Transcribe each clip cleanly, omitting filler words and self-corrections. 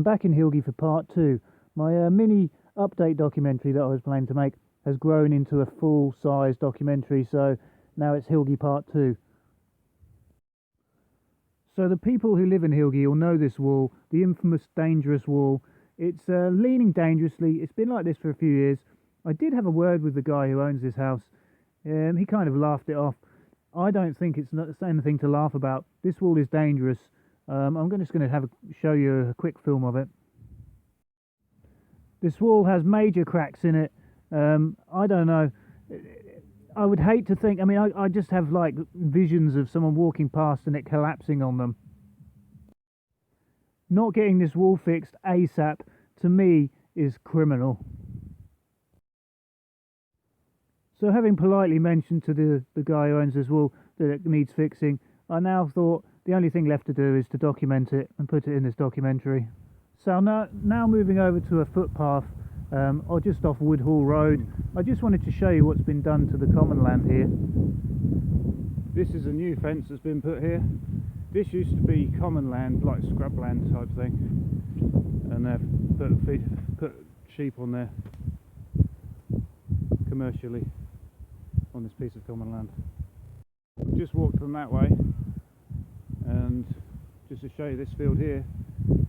back in Hilgay for part 2. My mini update documentary that I was planning to make has grown into a full-size documentary, so now it's Hilgay part 2. So the people who live in Hilgay will know this wall, the infamous dangerous wall. It's leaning dangerously. It's been like this for a few years. I did have a word with the guy who owns this house. He kind of laughed it off. I don't think it's anything to laugh about. This wall is dangerous. I'm just going to show you a quick film of it. This wall has major cracks in it. I don't know. I would hate to think, I just have like visions of someone walking past and it collapsing on them. Not getting this wall fixed ASAP, to me, is criminal. So having politely mentioned to the guy who owns this wall that it needs fixing, I now thought the only thing left to do is to document it and put it in this documentary. So now moving over to a footpath, or just off Woodhall Road. I just wanted to show you what's been done to the common land here. This is a new fence that's been put here. This used to be common land, like scrubland type thing, and they've put sheep on there commercially on this piece of common land. We just walked from that way, and just to show you this field here,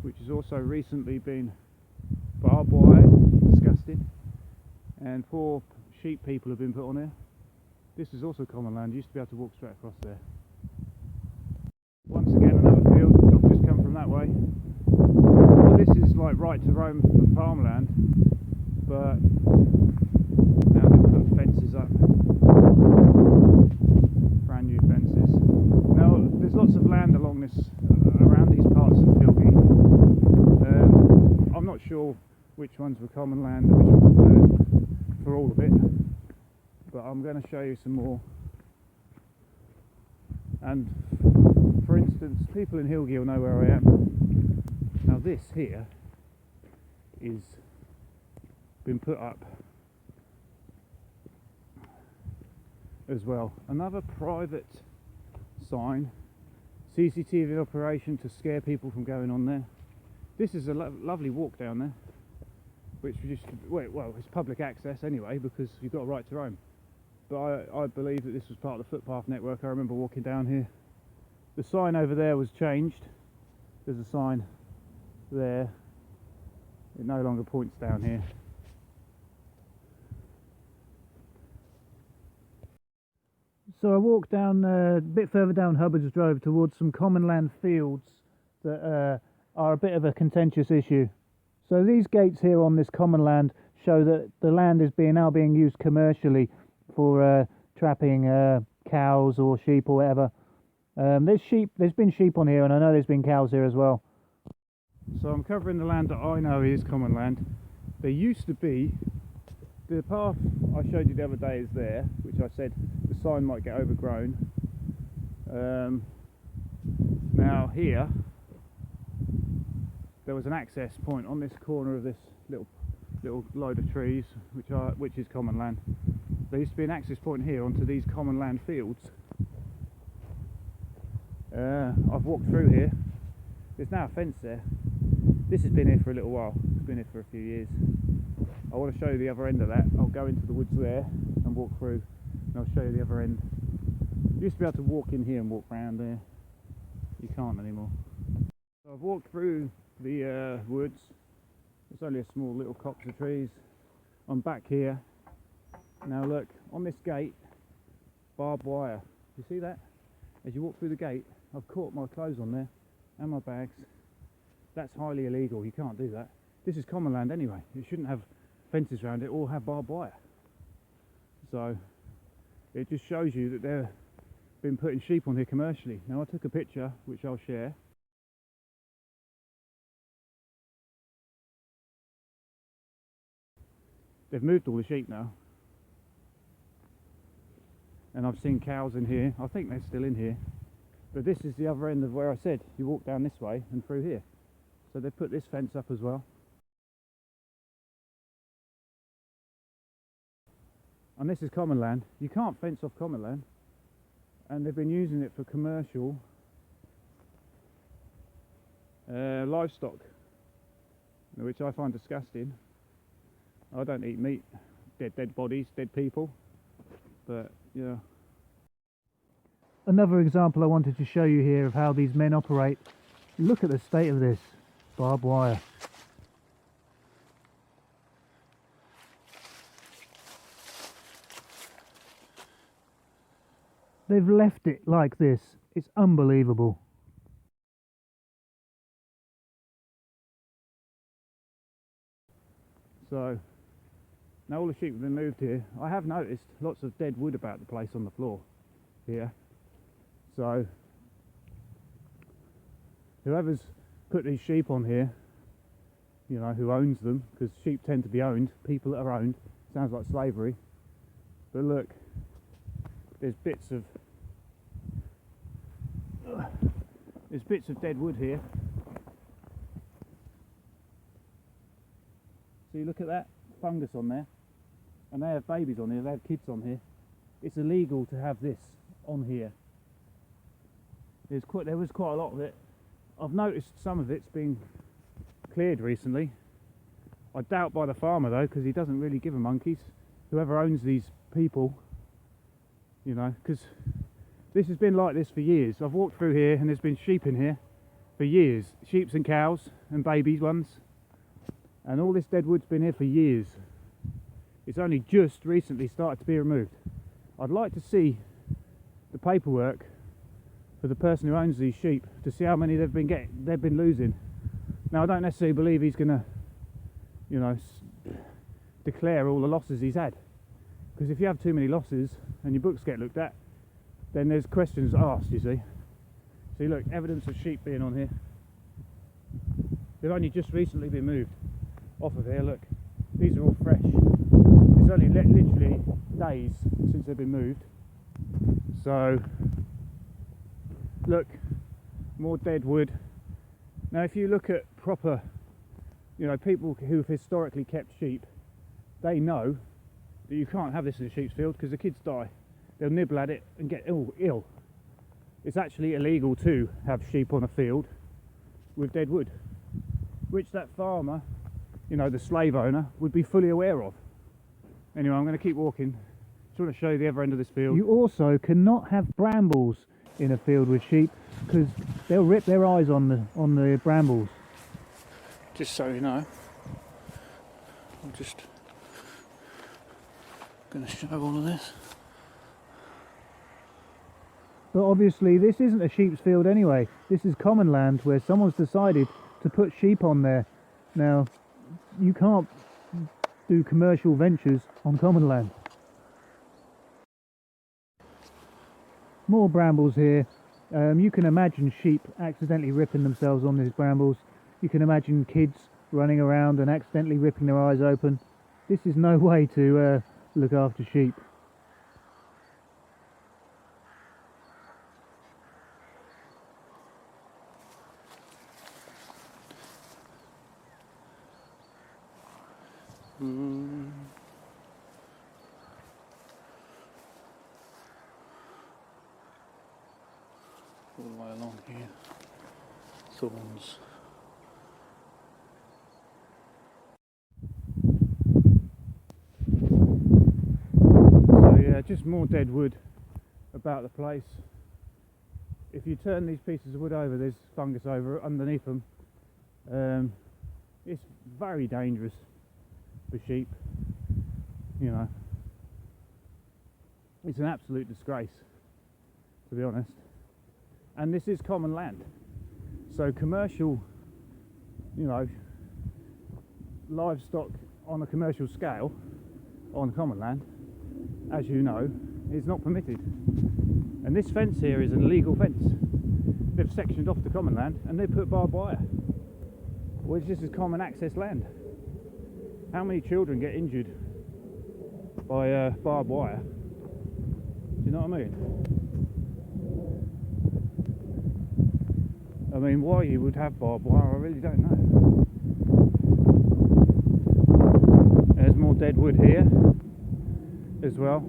which has also recently been barbed wire, disgusting, and 4 sheep people have been put on here. This is also common land. You used to be able to walk straight across there. Once again, another field. I've just come from that way. Well, this is like right to roam for farmland, but now they've put fences up, brand new fences. Now there's lots of land along this, around these parts of Hilgay. I'm not sure which ones were common land and which ones weren't for all of it, but I'm going to show you some more. And for instance, people in Hilgay will know where I am. Now this here is been put up as well. Another private sign, CCTV operation to scare people from going on there. This is a lovely walk down there, which we just, well, it's public access anyway because you've got a right to roam. But I believe that this was part of the footpath network. I remember walking down here. The sign over there was changed. There's a sign there. It no longer points down here. So I walked down a bit further down Hubbard's Drove towards some common land fields that are a bit of a contentious issue. So these gates here on this common land show that the land is now being used commercially for trapping cows or sheep or whatever. There's been sheep on here, and I know there's been cows here as well. So I'm covering the land that I know is common land. There used to be, the path I showed you the other day is there, which I said the sign might get overgrown. Now here, there was an access point on this corner of this little load of trees, which is common land. There used to be an access point here onto these common land fields. I've walked through here. There's now a fence there. This has been here for a little while. It's been here for a few years. I want to show you the other end of that. I'll go into the woods there and walk through, and I'll show you the other end. You used to be able to walk in here and walk round there. You can't anymore. So I've walked through the woods. There's only a small little copse of trees. I'm back here. Now look, on this gate, barbed wire. You see that? As you walk through the gate, I've caught my clothes on there and my bags. That's highly illegal. You can't do that. This is common land anyway. You shouldn't have fences around it or have barbed wire. So it just shows you that they've been putting sheep on here commercially. Now I took a picture which I'll share. They've moved all the sheep now. And I've seen cows in here. I think they're still in here. But this is the other end of where I said you walk down this way and through here. So they've put this fence up as well. And this is common land. You can't fence off common land. And they've been using it for commercial livestock. which I find disgusting. I don't eat meat, dead bodies, dead people, but yeah. Another example I wanted to show you here of how these men operate. Look at the state of this barbed wire. They've left it like this. It's unbelievable. So, now all the sheep have been moved here. I have noticed lots of dead wood about the place on the floor here. So, whoever's put these sheep on here, you know, who owns them, because sheep tend to be owned, people that are owned, sounds like slavery. But look, there's bits of dead wood here. See, look at that fungus on there, and they have babies on here, they have kids on here. It's illegal to have this on here. There was quite a lot of it. I've noticed some of it's been cleared recently. I doubt by the farmer though, because he doesn't really give a monkeys. Whoever owns these people, you know, because this has been like this for years. I've walked through here and there's been sheep in here for years. Sheep and cows and baby ones. And all this dead wood's been here for years. It's only just recently started to be removed. I'd like to see the paperwork for the person who owns these sheep to see how many they've been losing. Now I don't necessarily believe he's gonna, you know, declare all the losses he's had. Because if you have too many losses and your books get looked at, then there's questions asked, you see. See, look, evidence of sheep being on here. They've only just recently been moved off of here. Look, these are all fresh. It's only literally days since they've been moved. So, look, more dead wood. Now, if you look at proper, you know, people who've historically kept sheep, they know that you can't have this in a sheep's field because the kids die. They'll nibble at it and get ill. It's actually illegal to have sheep on a field with dead wood, which that farmer, you know, the slave owner, would be fully aware of. Anyway, I'm going to keep walking. Just want to show you the other end of this field. You also cannot have brambles in a field with sheep because they'll rip their eyes on the brambles. Just so you know, I'm just going to show all of this. But obviously this isn't a sheep's field anyway. This is common land where someone's decided to put sheep on there. Now, you can't do commercial ventures on common land. More brambles here. You can imagine sheep accidentally ripping themselves on these brambles. You can imagine kids running around and accidentally ripping their eyes open. This is no way to look after sheep. All the way along here, thorns. So yeah, just more dead wood about the place. If you turn these pieces of wood over, there's fungus underneath them. It's very dangerous for sheep, you know. It's an absolute disgrace, to be honest. And this is common land, so commercial, you know, livestock on a commercial scale on common land, as you know, is not permitted. And this fence here is an illegal fence. They've sectioned off the common land and they put barbed wire, which this is common access land. How many children get injured by barbed wire? Do you know what I mean? I mean, why you would have barbed wire, I really don't know. There's more dead wood here as well.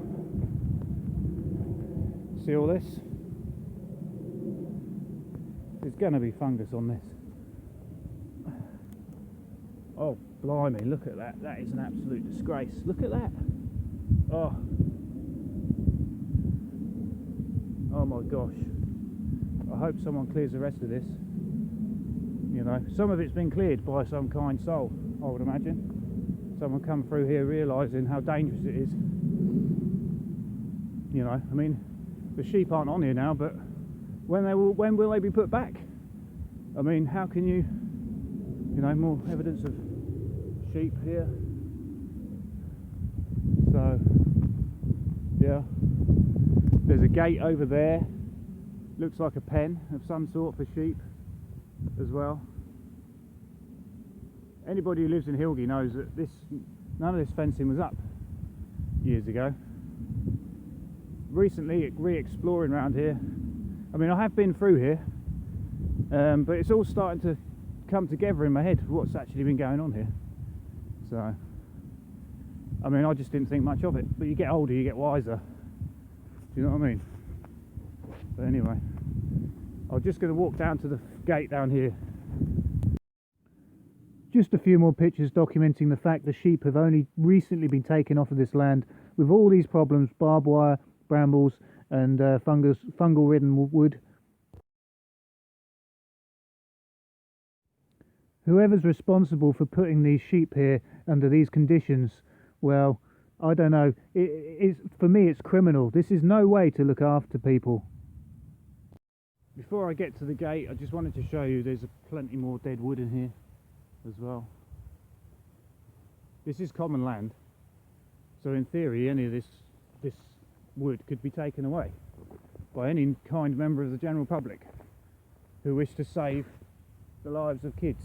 See all this? There's going to be fungus on this. Oh, blimey, look at that. That is an absolute disgrace. Look at that. Oh. Oh my gosh. I hope someone clears the rest of this. You know, some of it's been cleared by some kind soul, I would imagine. Someone come through here realising how dangerous it is. You know, I mean, the sheep aren't on here now, but when will they be put back? I mean, how can you know, more evidence of sheep here. So, yeah, there's a gate over there. Looks like a pen of some sort for sheep as well. Anybody who lives in Hilgay knows that none of this fencing was up years ago. Recently, re-exploring around here. I mean, I have been through here, but it's all starting to come together in my head what's actually been going on here. So, I mean, I just didn't think much of it. But you get older, you get wiser. Do you know what I mean? But anyway, I'm just going to walk down to the gate down here. Just a few more pictures documenting the fact the sheep have only recently been taken off of this land with all these problems: barbed wire, brambles, and fungal-ridden wood. Whoever's responsible for putting these sheep here under these conditions, well, I don't know. For me, it's criminal. This is no way to look after people. Before I get to the gate, I just wanted to show you there's plenty more dead wood in here as well. This is common land, so in theory any of this wood could be taken away by any kind member of the general public who wish to save the lives of kids.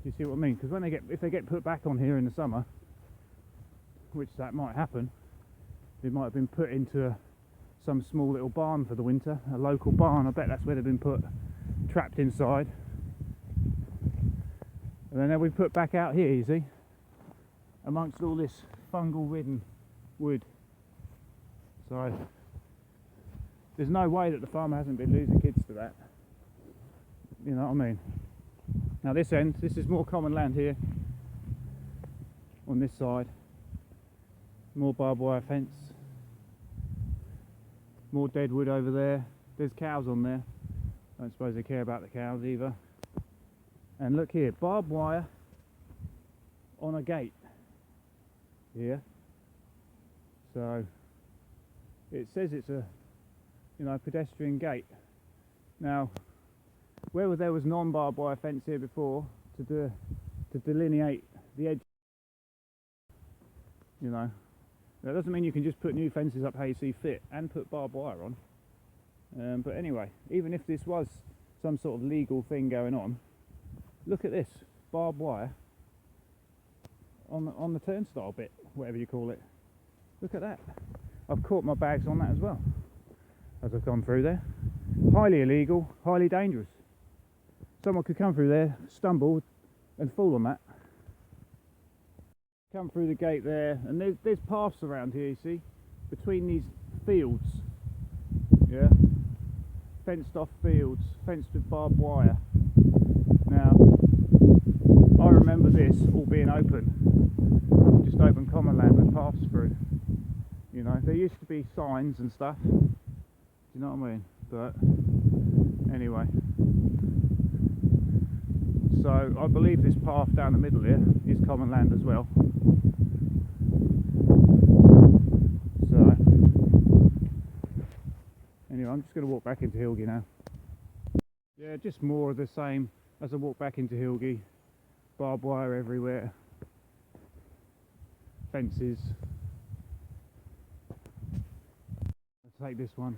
Do you see what I mean? Because if they get put back on here in the summer, which that might happen, they might have been put into some small little barn for the winter, a local barn. I bet that's where they've been put, trapped inside. And then they'll be put back out here, you see, amongst all this fungal-ridden wood. So there's no way that the farmer hasn't been losing kids to that. You know what I mean? Now this end, this is more common land here. On this side, more barbed wire fence, more dead wood over there. There's cows on there. I don't suppose they care about the cows either. And look here, barbed wire on a gate here. So it says it's a, you know, pedestrian gate. Now, where there was non-barbed wire fence here before to delineate the edge, you know, that doesn't mean you can just put new fences up how you see fit and put barbed wire on. But anyway, even if this was some sort of legal thing going on, look at this, barbed wire on the turnstile bit, whatever you call it. Look at that. I've caught my bags on that as well as I've gone through there. Highly illegal, highly dangerous. Someone could come through there, stumble and fall on that. Come through the gate there, and there's paths around here, you see, between these fields. Yeah, fenced off fields, fenced with barbed wire. Now, I remember this all being open, just open common land with paths through. You know, there used to be signs and stuff. Do you know what I mean? But anyway, so I believe this path down the middle here is common land as well. So anyway, I'm just going to walk back into Hilgay now. Yeah, just more of the same as I walk back into Hilgay. Barbed wire everywhere, fences. I'll take this one.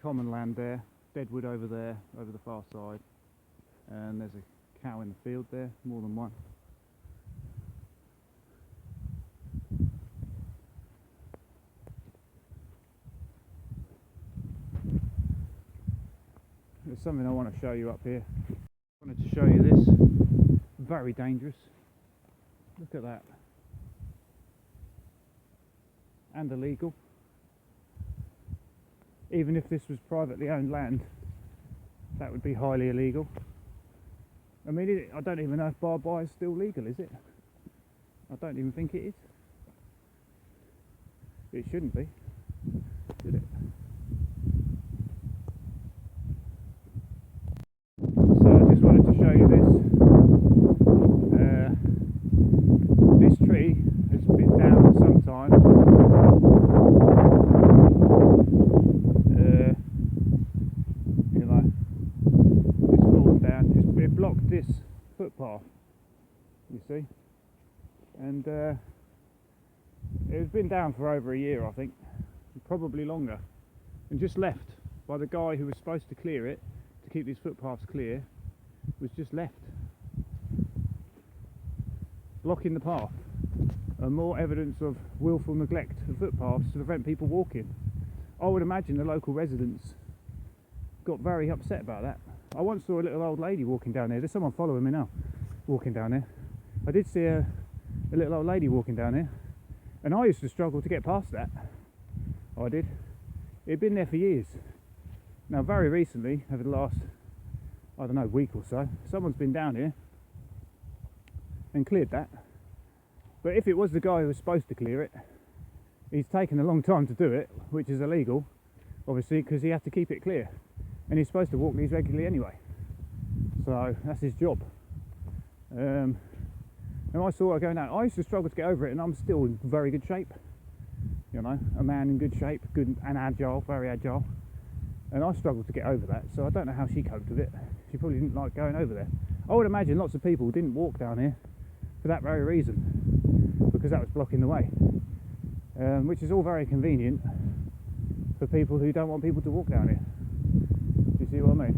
Common land there, dead wood over there, over the far side, and there's a cow in the field there, more than one. There's something I want to show you up here. I wanted to show you this. Very dangerous. Look at that. And illegal. Even if this was privately owned land, that would be highly illegal. I mean, I don't even know if barbed wire is still legal, is it? I don't even think it is. It shouldn't be, should it? So I just wanted to show you this. This tree has been down for some time. You know, it's fallen down. It blocked this footpath, you see, and it's been down for over a year, I think, probably longer, and just left by the guy who was supposed to clear it, to keep these footpaths clear, was just left, blocking the path, and more evidence of willful neglect of footpaths to prevent people walking. I would imagine the local residents got very upset about that. I once saw a little old lady walking down there. There's someone following me now, walking down there. I did see a little old lady walking down there, and I used to struggle to get past that. I did. It had been there for years. Now, very recently, over the last, I don't know, week or so, someone's been down here and cleared that. But if it was the guy who was supposed to clear it, he's taken a long time to do it, which is illegal, obviously, because he has to keep it clear. And he's supposed to walk these regularly anyway. So that's his job. And I saw her going down. I used to struggle to get over it, and I'm still in very good shape. You know, a man in good shape, good and agile, very agile. And I struggled to get over that, so I don't know how she coped with it. She probably didn't like going over there. I would imagine lots of people didn't walk down here for that very reason, because that was blocking the way. Which is all very convenient for people who don't want people to walk down here. Do you see what I mean?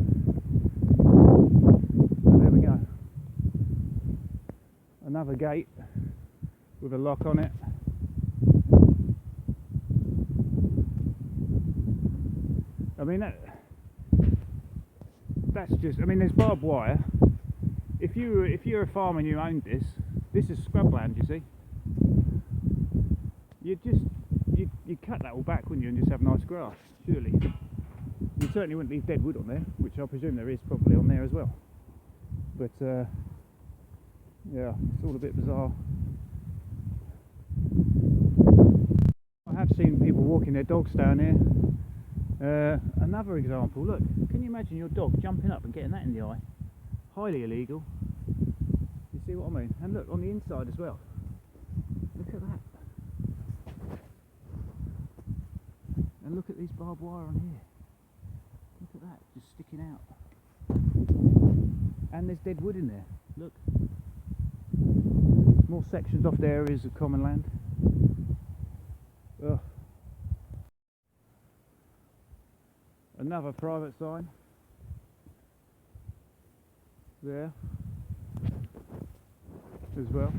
So there we go. Another gate with a lock on it. I mean, that's just, I mean, there's barbed wire. If you're a farmer and you owned this is scrubland, you see. You'd cut that all back, wouldn't you, and just have nice grass, surely. You certainly wouldn't leave dead wood on there, which I presume there is probably on there as well. But yeah, it's all a bit bizarre. I have seen people walking their dogs down here. Another example, look, can you imagine your dog jumping up and getting that in the eye? Highly illegal. You see what I mean? And look, on the inside as well. Look at that. And look at these barbed wire on here. Look at that, just sticking out. And there's dead wood in there, look. More sectioned off areas of common land. Ugh. Another private sign. There. As well.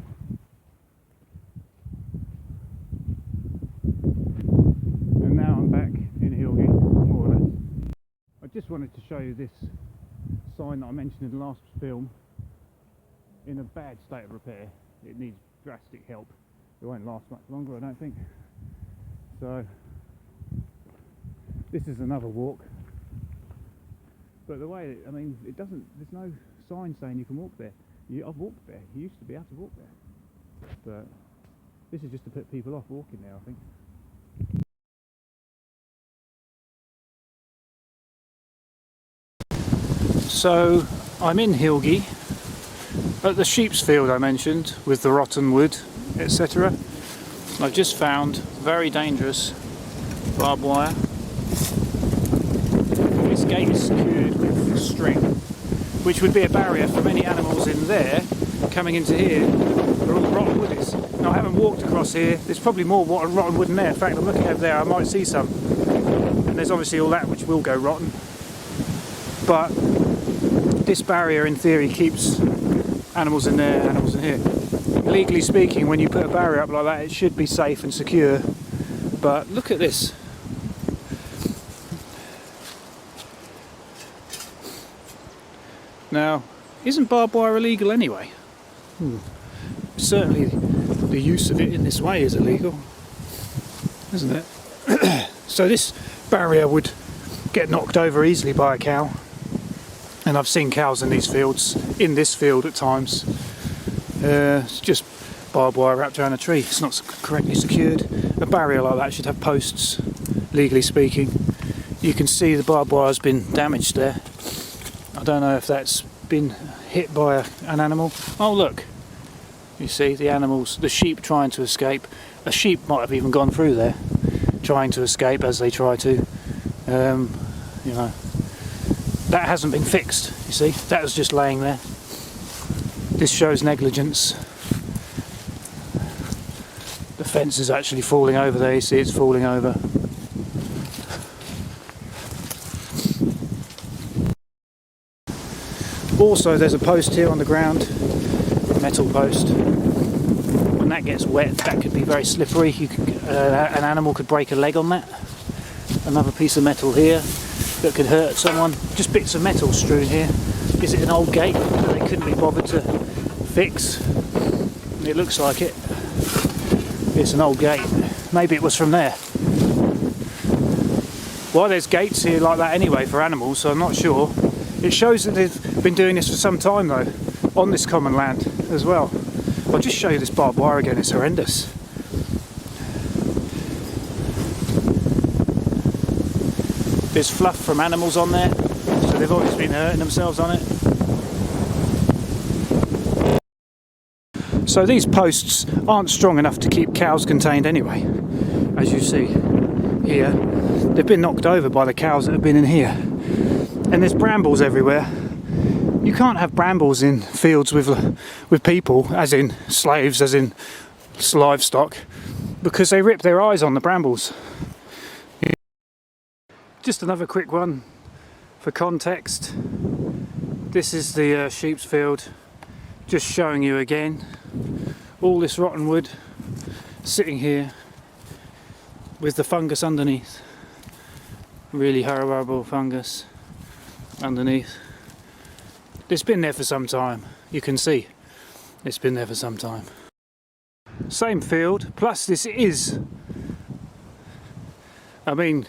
And now I'm back in Hilgay, more or less. I just wanted to show you this sign that I mentioned in the last film. In a bad state of repair. It needs drastic help. It won't last much longer, I don't think. So this is another walk. But the way, I mean, it doesn't, there's no sign saying you can walk there. I've walked there. You used to be able to walk there. But this is just to put people off walking there, I think. So I'm in Hilgay, at the sheep's field I mentioned, with the rotten wood, etc. I've just found very dangerous barbed wire. This gate is secured with string, which would be a barrier for many animals in there coming into here where all the rotten wood is. Now, I haven't walked across here. There's probably more rotten wood in there. In fact, I'm looking over there, I might see some. And there's obviously all that which will go rotten. But this barrier in theory keeps animals in there, animals in here. Legally speaking, when you put a barrier up like that, it should be safe and secure. But look at this. Now, isn't barbed wire illegal anyway? Certainly the use of it in this way is illegal, isn't it? So this barrier would get knocked over easily by a cow. And I've seen cows in these fields, in this field at times. It's just barbed wire wrapped around a tree. It's not correctly secured. A barrier like that should have posts, legally speaking. You can see the barbed wire's been damaged there. I don't know if that's been hit by an animal. Oh look, you see the animals, the sheep trying to escape. A sheep might have even gone through there, trying to escape as they try to. You know, that hasn't been fixed, you see, that was just laying there. This shows negligence. The fence is actually falling over there, you see it's falling over. Also there's a post here on the ground, a metal post. When that gets wet, that could be very slippery. An animal could break a leg on that. Another piece of metal here that could hurt someone. Just bits of metal strewn here. Is it an old gate that they couldn't be bothered to fix? It looks like it. It's an old gate. Maybe it was from there. Well, there's gates here like that anyway for animals, so I'm not sure. It shows that they've been doing this for some time though, on this common land as well. I'll just show you this barbed wire again, it's horrendous. There's fluff from animals on there, so they've always been hurting themselves on it. So these posts aren't strong enough to keep cows contained anyway, as you see here. They've been knocked over by the cows that have been in here. And there's brambles everywhere. You can't have brambles in fields with people, as in slaves, as in livestock, because they rip their eyes on the brambles. Just another quick one for context. This is the sheep's field, just showing you again all this rotten wood sitting here with the fungus underneath. Really horrible fungus underneath. It's been there for some time, you can see it's been there for some time. Same field, plus this is, I mean,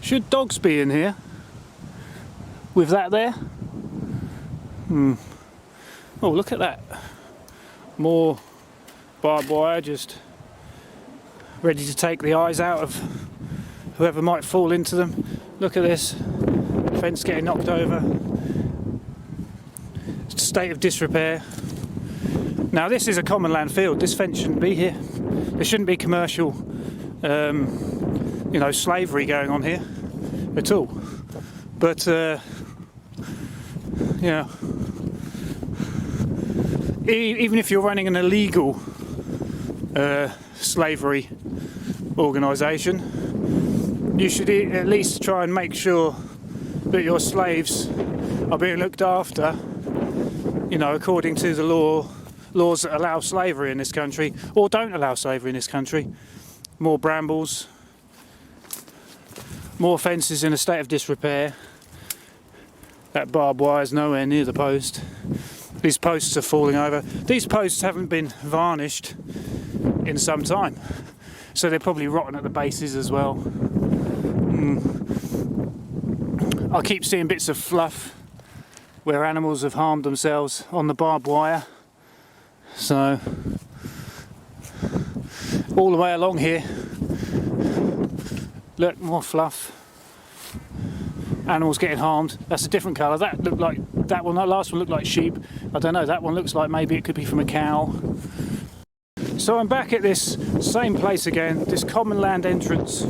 should dogs be in here with that there? Oh, look at that. More barbed wire just ready to take the eyes out of whoever might fall into them. Look at this. Fence getting knocked over. State of disrepair. Now this is a common land field. This fence shouldn't be here. There shouldn't be commercial you know, slavery going on here at all. But yeah, even if you're running an illegal slavery organisation, you should at least try and make sure that your slaves are being looked after, you know, according to the laws that allow slavery in this country, or don't allow slavery in this country. More brambles, more fences in a state of disrepair. That barbed wire is nowhere near the post. These posts are falling over. These posts haven't been varnished in some time, so they're probably rotten at the bases as well. I keep seeing bits of fluff where animals have harmed themselves on the barbed wire. So all the way along here, look, more fluff. Animals getting harmed. That's a different colour. That looked like, that one, that last one looked like sheep. I don't know, that one looks like maybe it could be from a cow. So I'm back at this same place again, this common land entrance.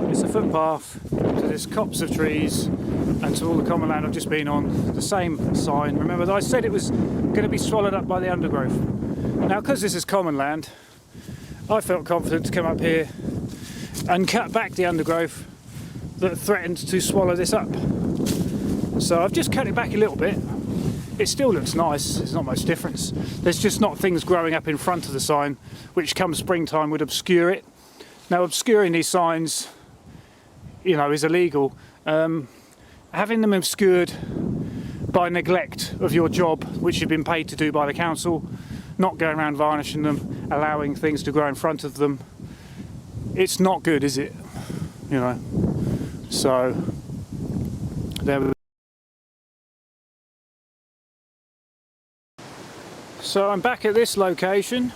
It's a footpath to this copse of trees and to all the common land I've just been on. The same sign. Remember that I said it was going to be swallowed up by the undergrowth. Now, because this is common land, I felt confident to come up here and cut back the undergrowth that threatened to swallow this up. So I've just cut it back a little bit. It still looks nice, there's not much difference. There's just not things growing up in front of the sign, which come springtime would obscure it. Now, obscuring these signs, you know, is illegal. Having them obscured by neglect of your job, which you've been paid to do by the council, not going around varnishing them, allowing things to grow in front of them, it's not good, is it? You know, so there we go. So I'm back at this location.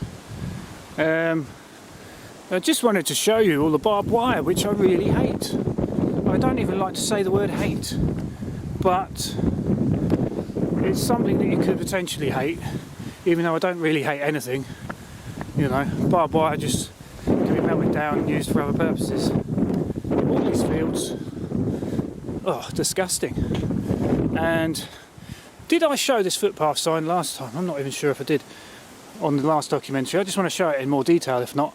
I just wanted to show you all the barbed wire, which I really hate. I don't even like to say the word hate, but it's something that you could potentially hate, even though I don't really hate anything. You know, barbed wire just can be melted down and used for other purposes. All these fields, oh, disgusting. And did I show this footpath sign last time? I'm not even sure if I did on the last documentary. I just want to show it in more detail if not.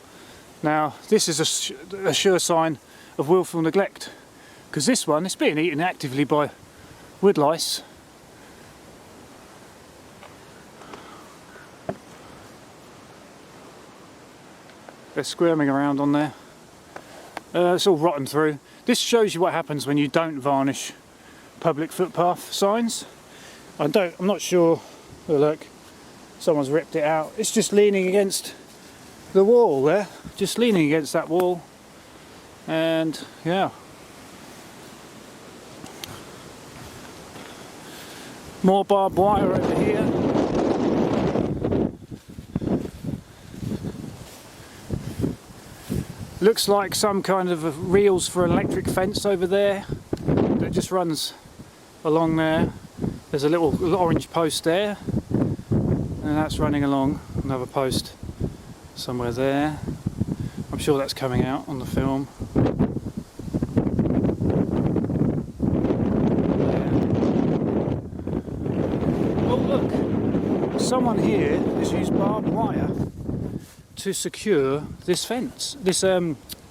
Now, this is a sure sign of willful neglect, because this one is being eaten actively by woodlice. They're squirming around on there. It's all rotten through. This shows you what happens when you don't varnish public footpath signs. I'm not sure. Oh, look, someone's ripped it out. It's just leaning against the wall there, just leaning against that wall, and yeah. More barbed wire over here. Looks like some kind of reels for an electric fence over there that just runs along there. There's a little orange post there, and that's running along another post somewhere there. I'm sure that's coming out on the film. Oh look, someone here has used barbed wire to secure this fence, this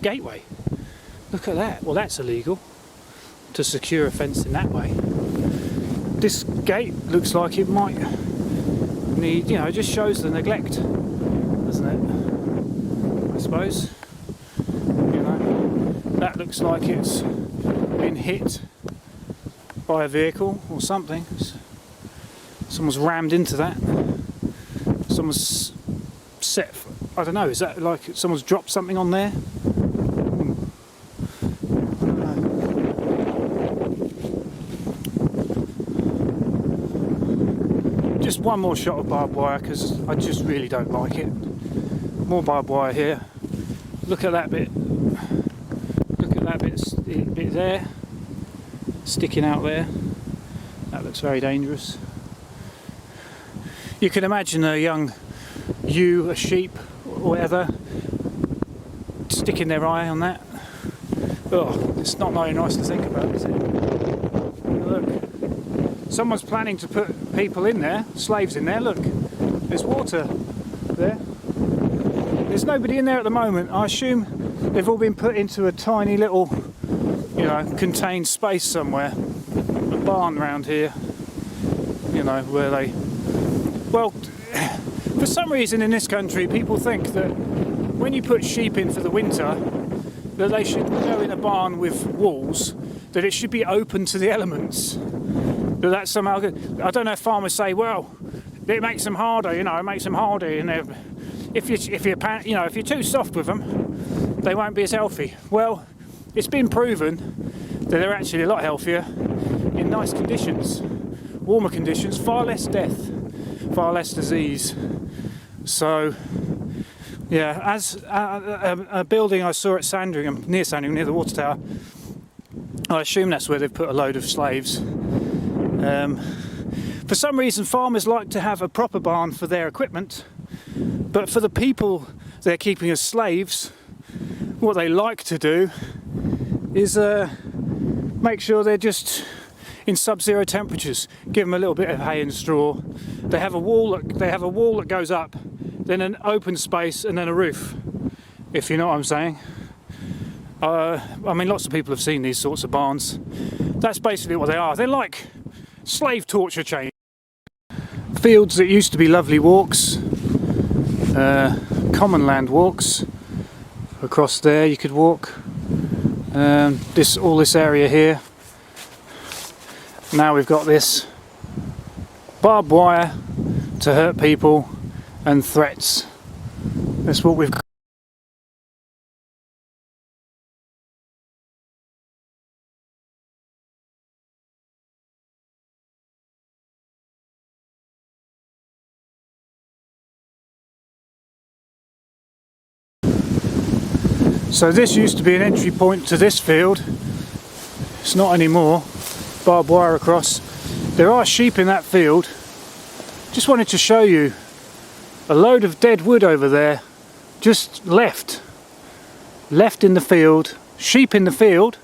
gateway. Look at that. Well, that's illegal, to secure a fence in that way. This gate looks like it might need, you know, it just shows the neglect, doesn't it? I suppose. You know, that looks like it's been hit by a vehicle or something. Someone's rammed into that. Someone's set, I don't know, is that like someone's dropped something on there? Just one more shot of barbed wire, because I just really don't like it. More barbed wire here. Look at that bit. Look at that bit there, sticking out there. That looks very dangerous. You can imagine a young ewe, a sheep, or whatever, sticking their eye on that. Oh, it's not very nice to think about, is it? Look. Someone's planning to put people in there, slaves in there. Look, there's water there. There's nobody in there at the moment. I assume they've all been put into a tiny little, you know, contained space somewhere. A barn round here, you know, where they... Well, for some reason in this country, people think that when you put sheep in for the winter, that they should go in a barn with walls, that it should be open to the elements. That's somehow good. I don't know if farmers say, well, it makes them harder, you know, it makes them harder, and if you're too soft with them, they won't be as healthy. Well, it's been proven that they're actually a lot healthier in nice conditions, warmer conditions, far less death, far less disease. So, yeah, as a building I saw at Sandringham, near the water tower, I assume that's where they've put a load of slaves. For some reason, farmers like to have a proper barn for their equipment, but for the people they're keeping as slaves, what they like to do is make sure they're just in sub-zero temperatures. Give them a little bit of hay and straw. They have a wall that goes up, then an open space, and then a roof. If you know what I'm saying. I mean, lots of people have seen these sorts of barns. That's basically what they are. They're like slave torture chains. Fields that used to be lovely walks, common land walks. Across there you could walk. All this area here. Now we've got this barbed wire to hurt people and threats. That's what we've got. So this used to be an entry point to this field. It's not anymore. Barbed wire across. There are sheep in that field. Just wanted to show you a load of dead wood over there, just left in the field. Sheep in the field,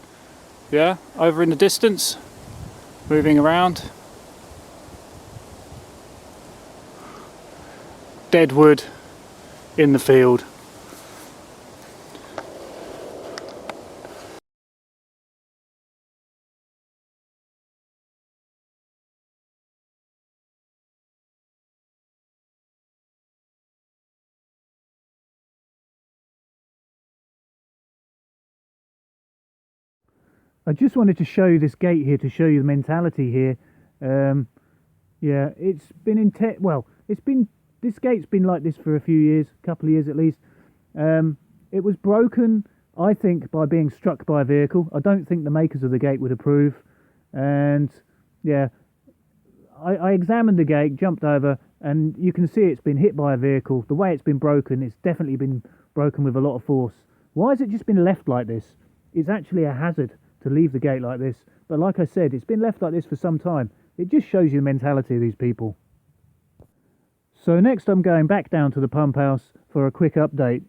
yeah, over in the distance, moving around. Dead wood in the field. I just wanted to show you this gate here to show you the mentality here. Yeah, it's been this gate's been like this for a few years, a couple of years at least. It was broken, I think, by being struck by a vehicle. I don't think the makers of the gate would approve. And yeah, I examined the gate, jumped over, and you can see it's been hit by a vehicle. The way it's been broken, it's definitely been broken with a lot of force. Why has it just been left like this? It's actually a hazard to leave the gate like this. But like I said, it's been left like this for some time. It just shows you the mentality of these people. So next I'm going back down to the pump house for a quick update.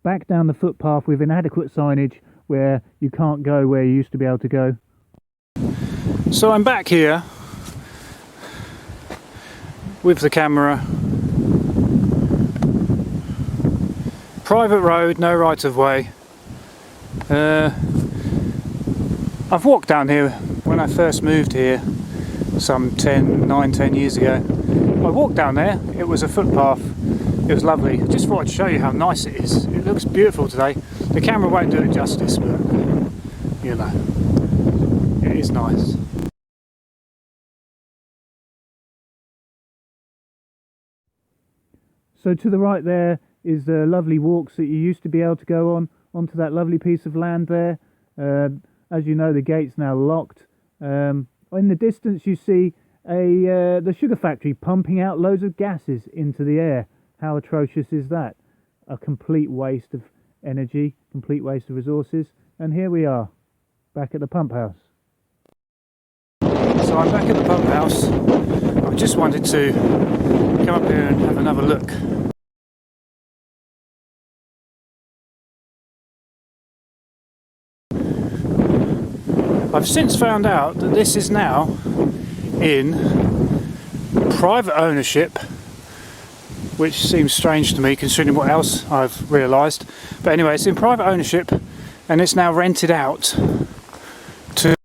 Back down the footpath with inadequate signage where you can't go where you used to be able to go. So I'm back here with the camera. Private road, no right of way. I've walked down here when I first moved here some 9-10 years ago. I walked down there, it was a footpath, it was lovely. I just thought I'd show you how nice it is. It looks beautiful today. The camera won't do it justice, but you know, it is nice. So to the right there is the lovely walks that you used to be able to go onto that lovely piece of land there. As you know, the gate's now locked. In the distance you see the sugar factory pumping out loads of gases into the air. How atrocious is that? A complete waste of energy, complete waste of resources. And here we are, back at the pump house. So I'm back at the pump house. I just wanted to come up here and have another look. I've since found out that this is now in private ownership, which seems strange to me considering what else I've realised. But anyway, it's in private ownership and it's now rented out to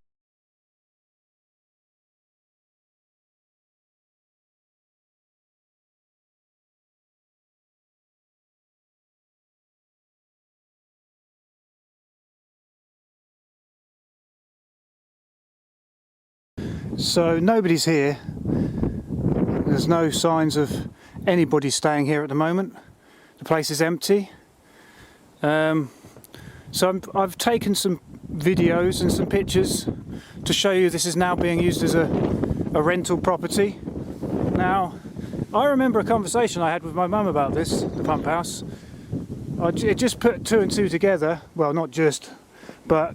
so nobody's here. There's no signs of anybody staying here at the moment. The place is empty. So I've taken some videos and some pictures to show you this is now being used as a rental property. Now, I remember a conversation I had with my mum about this, the pump house. It just put two and two together. Well, not just, but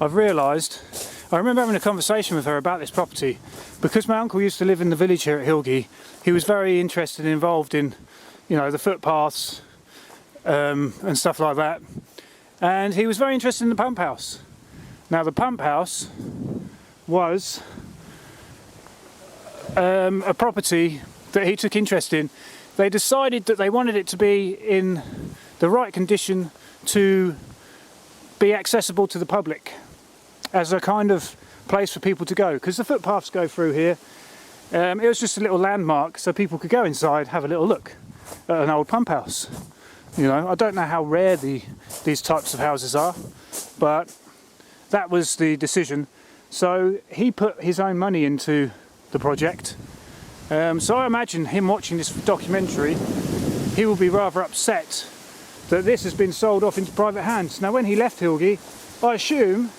I've realised. I remember having a conversation with her about this property because my uncle used to live in the village here at Hilgay. He was very interested and involved in, you know, the footpaths and stuff like that. And he was very interested in the pump house. Now, the pump house was a property that he took interest in. They decided that they wanted it to be in the right condition to be accessible to the public as a kind of place for people to go, because the footpaths go through here. It was just a little landmark so people could go inside, have a little look at an old pump house. You know, I don't know how rare these types of houses are, but that was the decision. So he put his own money into the project. So I imagine him watching this documentary, he will be rather upset that this has been sold off into private hands. Now, when he left Hilgay, I assume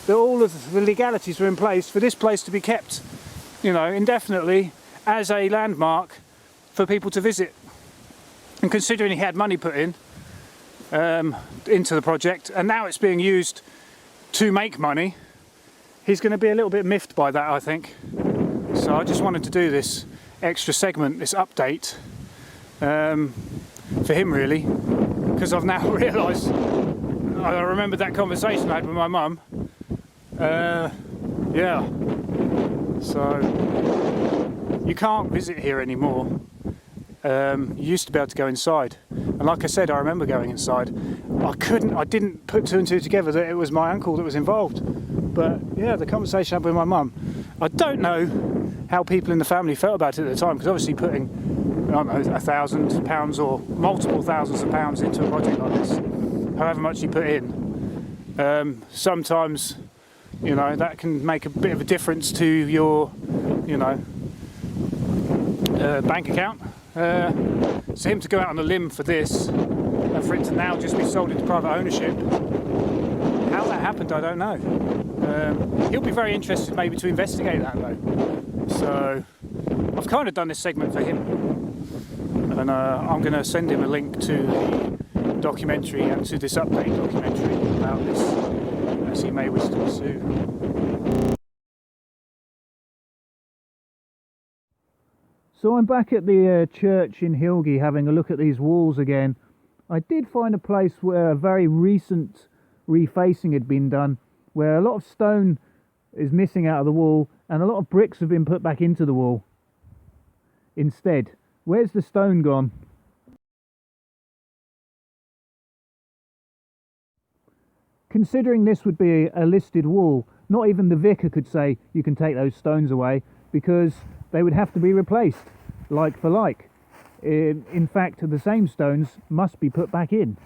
that all of the legalities were in place for this place to be kept, you know, indefinitely as a landmark for people to visit. And considering he had money put in, into the project, and now it's being used to make money, he's going to be a little bit miffed by that, I think. So I just wanted to do this extra segment, this update, for him really, because I've now realised, I remembered that conversation I had with my mum. Yeah, so you can't visit here anymore. You used to be able to go inside, and like I said, I remember going inside. I didn't put two and two together that it was my uncle that was involved. But yeah, the conversation I had with my mum, I don't know how people in the family felt about it at the time, because obviously putting, I don't know, £1,000 or multiple thousands of pounds into a project like this, however much you put in, sometimes, you know, that can make a bit of a difference to your, you know, bank account. So him to go out on a limb for this, and for it to now just be sold into private ownership, how that happened, I don't know. He'll be very interested maybe to investigate that though. So I've kind of done this segment for him, and I'm going to send him a link to the documentary and to this update documentary about this, as he may wish to pursue. So I'm back at the church in Hilgay having a look at these walls again. I did find a place where a very recent refacing had been done, where a lot of stone is missing out of the wall and a lot of bricks have been put back into the wall instead. Where's the stone gone? Considering this would be a listed wall, not even the vicar could say you can take those stones away, because they would have to be replaced like for like. In fact, the same stones must be put back in.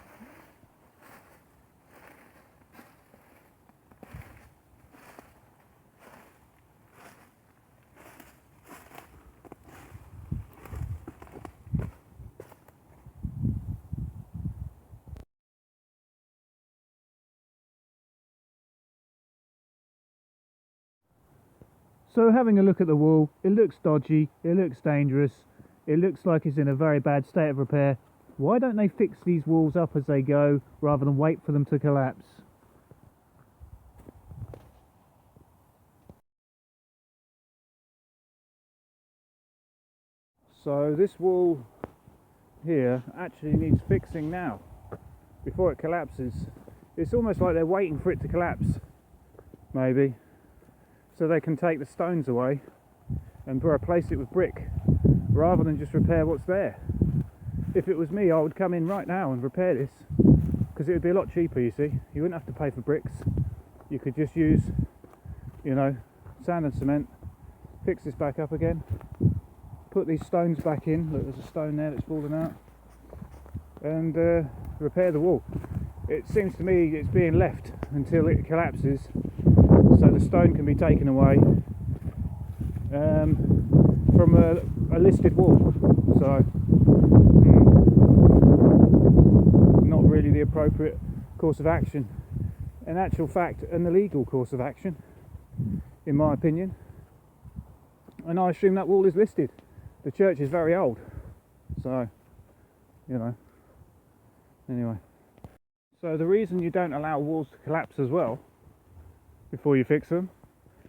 So having a look at the wall, it looks dodgy, it looks dangerous, it looks like it's in a very bad state of repair. Why don't they fix these walls up as they go, rather than wait for them to collapse? So this wall here actually needs fixing now, before it collapses. It's almost like they're waiting for it to collapse, maybe, so they can take the stones away and replace it with brick, rather than just repair what's there. If it was me, I would come in right now and repair this, because it would be a lot cheaper, you see. You wouldn't have to pay for bricks. You could just use, you know, sand and cement, fix this back up again, put these stones back in. Look, there's a stone there that's fallen out, and repair the wall. It seems to me it's being left until it collapses, so the stone can be taken away from a listed wall. So not really the appropriate course of action. In actual fact, an illegal course of action, in my opinion. And I assume that wall is listed. The church is very old, so, you know, anyway. So the reason you don't allow walls to collapse as well, before you fix them,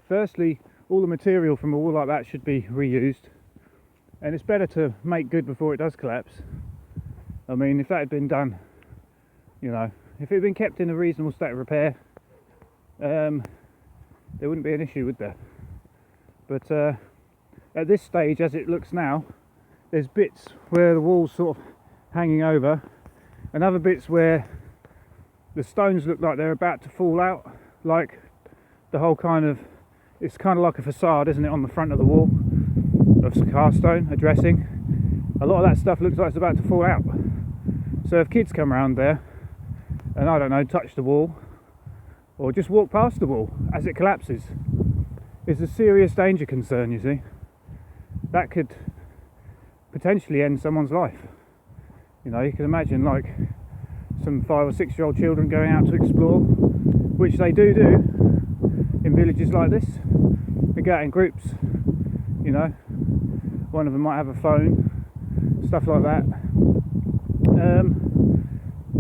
firstly, all the material from a wall like that should be reused, and it's better to make good before it does collapse. I mean, if that had been done, you know, if it had been kept in a reasonable state of repair, there wouldn't be an issue, would there? But at this stage, as it looks now, there's bits where the wall's sort of hanging over, and other bits where the stones look like they're about to fall out, like the whole kind of, it's kind of like a facade, isn't it, on the front of the wall of car stone, a dressing. A lot of that stuff looks like it's about to fall out. So if kids come around there and, I don't know, touch the wall or just walk past the wall as it collapses, it's a serious danger concern, you see. That could potentially end someone's life. You know, you can imagine like some 5 or 6 year old children going out to explore, which they do in villages like this. They go out in groups, you know, one of them might have a phone, stuff like that.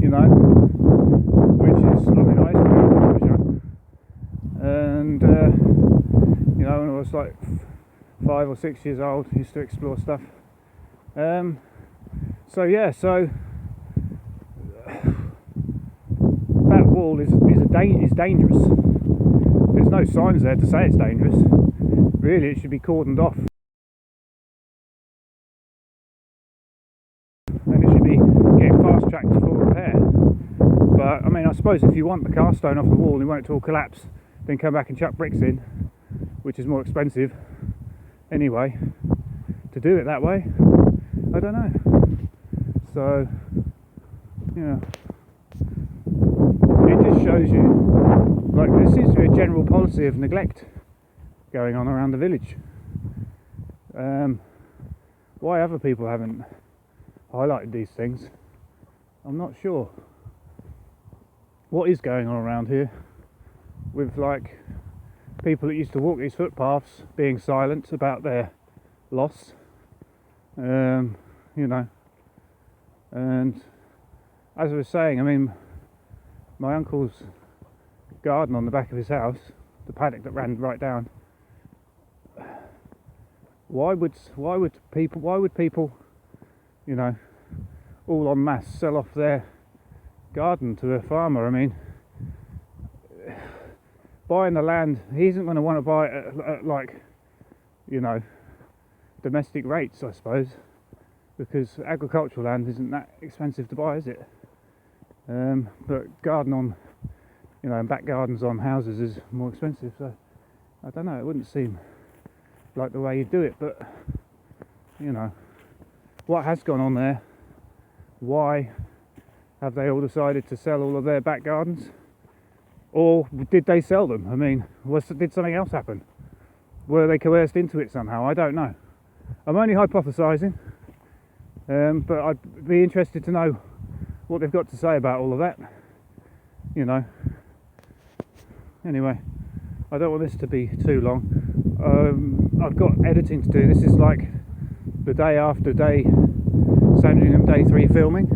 You you know, which is, I mean, I used to go when I was young, and you know, when I was like 5 or 6 years old, I used to explore stuff. So yeah, so that wall is dangerous. There's no signs there to say it's dangerous. Really, it should be cordoned off, and it should be getting fast-tracked for repair. But I mean, I suppose if you want the cast stone off the wall and you want it to all collapse, then come back and chuck bricks in, which is more expensive anyway. To do it that way, I don't know. So yeah, it just shows you, like, there seems to be a general policy of neglect going on around the village. Why other people haven't highlighted these things, I'm not sure. What is going on around here with, like, people that used to walk these footpaths being silent about their loss, you know. And as I was saying, I mean, my uncle's garden on the back of his house, the paddock that ran right down, why would people, you know, all en masse sell off their garden to a farmer? I mean, buying the land, he isn't going to want to buy it at like, you know, domestic rates, I suppose, because agricultural land isn't that expensive to buy, is it? But garden on, you know, and back gardens on houses is more expensive. So I don't know, it wouldn't seem like the way you do it, but you know, what has gone on there? Why have they all decided to sell all of their back gardens? Or did they sell them? I mean, did something else happen? Were they coerced into it somehow? I don't know. I'm only hypothesising, but I'd be interested to know what they've got to say about all of that, you know. Anyway, I don't want this to be too long. I've got editing to do. This is like the day after Sandringham day 3 filming.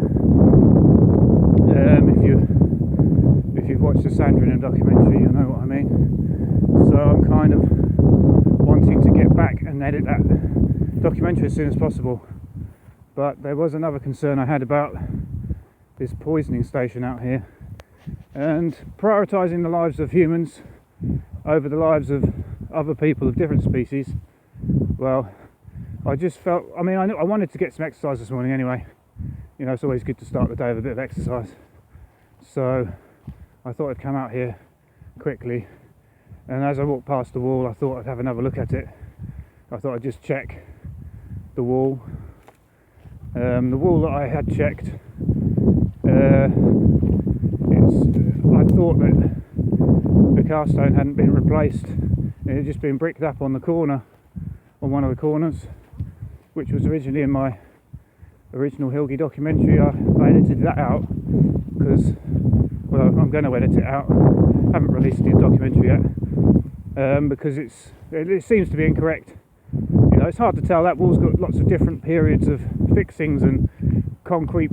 If you've watched the Sandringham documentary, you'll know what I mean. So I'm kind of wanting to get back and edit that documentary as soon as possible. But there was another concern I had about this poisoning station out here, and prioritising the lives of humans over the lives of other people of different species. Well, I just felt, I mean, I wanted to get some exercise this morning anyway. You know, it's always good to start the day with a bit of exercise. So I thought I'd come out here quickly, and as I walked past the wall, I thought I'd have another look at it. I thought I'd just check the wall. The wall that I had checked, I thought that the cast stone hadn't been replaced. It had just been bricked up on the corner, on one of the corners, which was originally in my original Hilgay documentary. I edited that out because, well, I'm going to edit it out. I haven't released the documentary yet because it seems to be incorrect. You know, it's hard to tell. That wall's got lots of different periods of fixings and concrete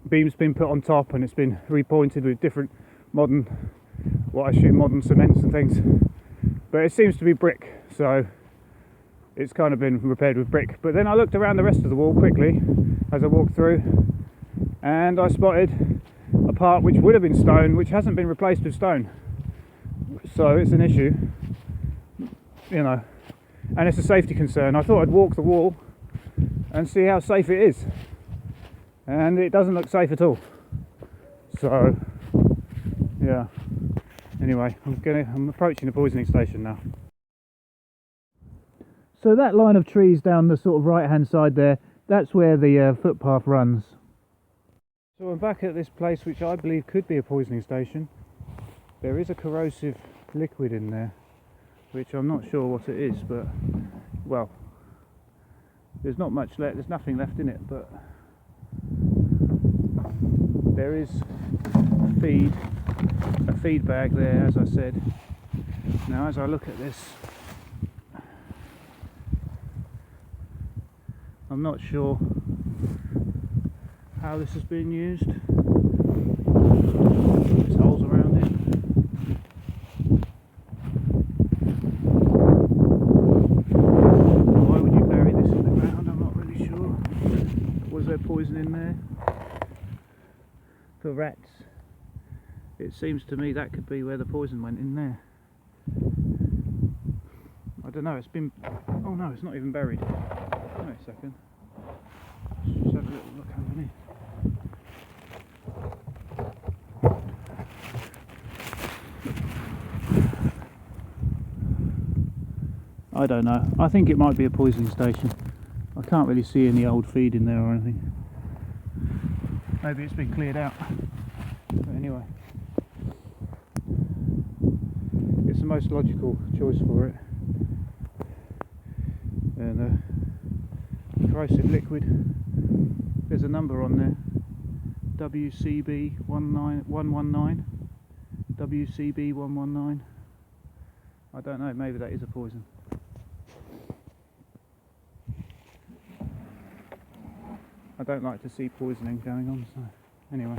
beams been put on top, and it's been repointed with different modern, what I assume modern cements and things. But it seems to be brick, so it's kind of been repaired with brick. But then I looked around the rest of the wall quickly as I walked through, and I spotted a part which would have been stone, which hasn't been replaced with stone. So it's an issue, you know, and it's a safety concern. I thought I'd walk the wall and see how safe it is, and it doesn't look safe at all. So yeah, anyway, I'm approaching the poisoning station now. So that line of trees down the sort of right hand side there, that's where the footpath runs. So I'm back at this place which I believe could be a poisoning station. There is a corrosive liquid in there, which I'm not sure what it is, but, well, there's not much left, there's nothing left in it, but there is a feed bag there, as I said. Now as I look at this, I'm not sure how this has been used. There's holes around it. Why would you bury this in the ground? I'm not really sure. Was there poison in there? For rats. It seems to me that could be where the poison went, in there. I don't know, it's been... Oh no, it's not even buried. Wait a second. Let's just have a little look underneath. I don't know. I think it might be a poisoning station. I can't really see any old feed in there or anything. Maybe it's been cleared out. But anyway. It's the most logical choice for it. And corrosive liquid. There's a number on there. WCB 119. WCB 119. I don't know, maybe that is a poison. I don't like to see poisoning going on, so anyway.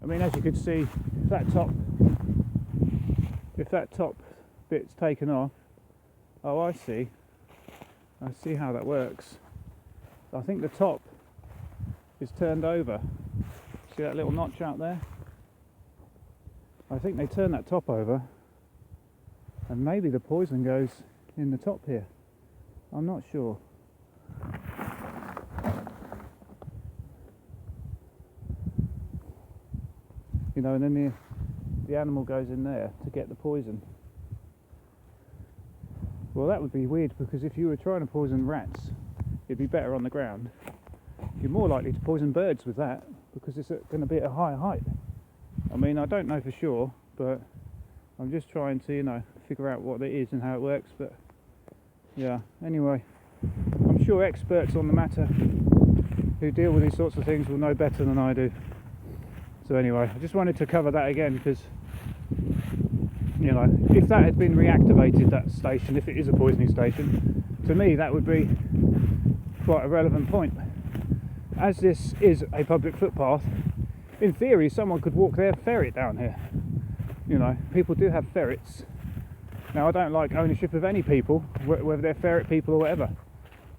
I mean, as you can see, if that top bit's taken off, oh, I see how that works. I think the top is turned over. See that little notch out there? I think they turn that top over, and maybe the poison goes in the top here. I'm not sure. You know, and then the animal goes in there to get the poison. Well, that would be weird, because if you were trying to poison rats, it'd be better on the ground. You're more likely to poison birds with that, because it's going to be at a higher height. I mean, I don't know for sure, but I'm just trying to, you know, figure out what it is and how it works. But yeah, anyway, I'm sure experts on the matter who deal with these sorts of things will know better than I do. So anyway, I just wanted to cover that again, because, you know, if that had been reactivated, that station, if it is a poisoning station, to me that would be quite a relevant point. As this is a public footpath, in theory someone could walk their ferret down here. You know, people do have ferrets. Now, I don't like ownership of any people, whether they're ferret people or whatever.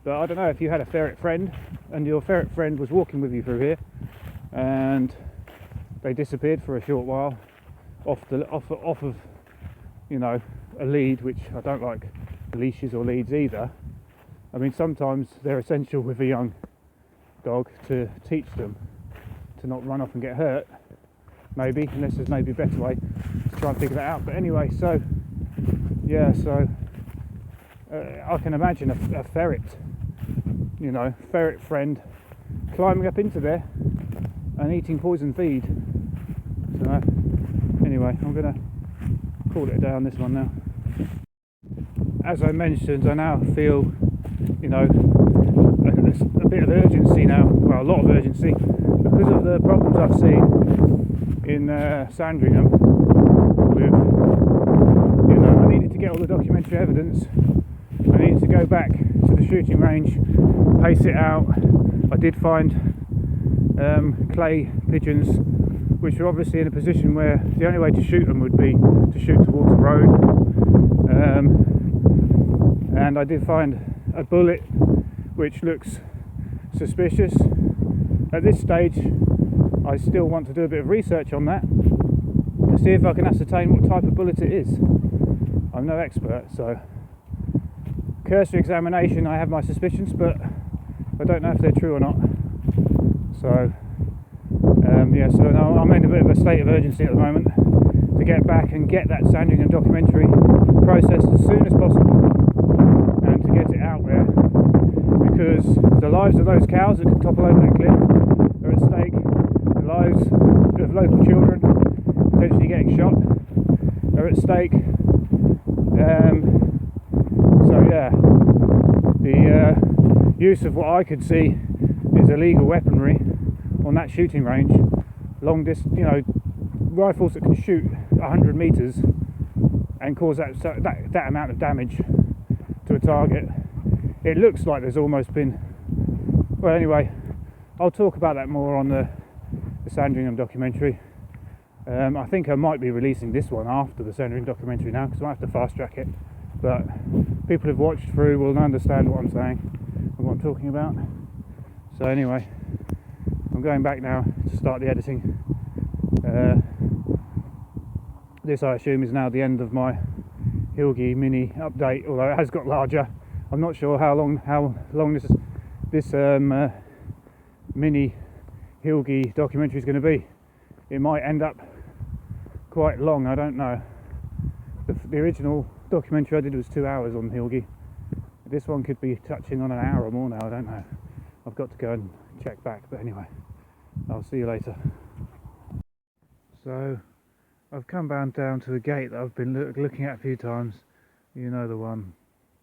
But I don't know, if you had a ferret friend and your ferret friend was walking with you through here and they disappeared for a short while off of, you know, a lead, which I don't like leashes or leads either. I mean, sometimes they're essential with a young dog to teach them to not run off and get hurt, maybe, unless there's maybe a better way to try and figure that out. But anyway, so yeah, so I can imagine a ferret, you know, ferret friend climbing up into there and eating poison feed. So anyway, I'm gonna call it down, this one now. As I mentioned, I now feel, you know, a bit of urgency now, well, a lot of urgency, because of the problems I've seen in Sandringham with, you know, I needed to get all the documentary evidence. I needed to go back to the shooting range, pace it out. I did find clay pigeons, which are obviously in a position where the only way to shoot them would be to shoot towards the road. And I did find a bullet which looks suspicious. At this stage, I still want to do a bit of research on that to see if I can ascertain what type of bullet it is. I'm no expert, so cursory examination, I have my suspicions, but I don't know if they're true or not. So yeah, so now I'm in a bit of a state of urgency at the moment to get back and get that Sandringham documentary processed as soon as possible and to get it out there, because the lives of those cows that could topple over that cliff are at stake. The lives of local children potentially getting shot are at stake. So yeah, the use of what I could see is illegal weaponry on that shooting range, long distance, you know, rifles that can shoot 100 metres and cause that amount of damage to a target. It looks like there's almost been, well, anyway, I'll talk about that more on the Sandringham documentary. I think I might be releasing this one after the Sandringham documentary now, because I have to fast track it. But people who've watched through will understand what I'm saying and what I'm talking about. So anyway, I'm going back now to start the editing. This, I assume, is now the end of my Hilgay mini update, although it has got larger. I'm not sure how long this mini Hilgay documentary is going to be. It might end up quite long, I don't know. The original documentary I did was 2 hours on Hilgay. This one could be touching on an hour or more now, I don't know. I've got to go and check back, but anyway, I'll see you later. So I've come down to the gate that I've been looking at a few times. You know, the one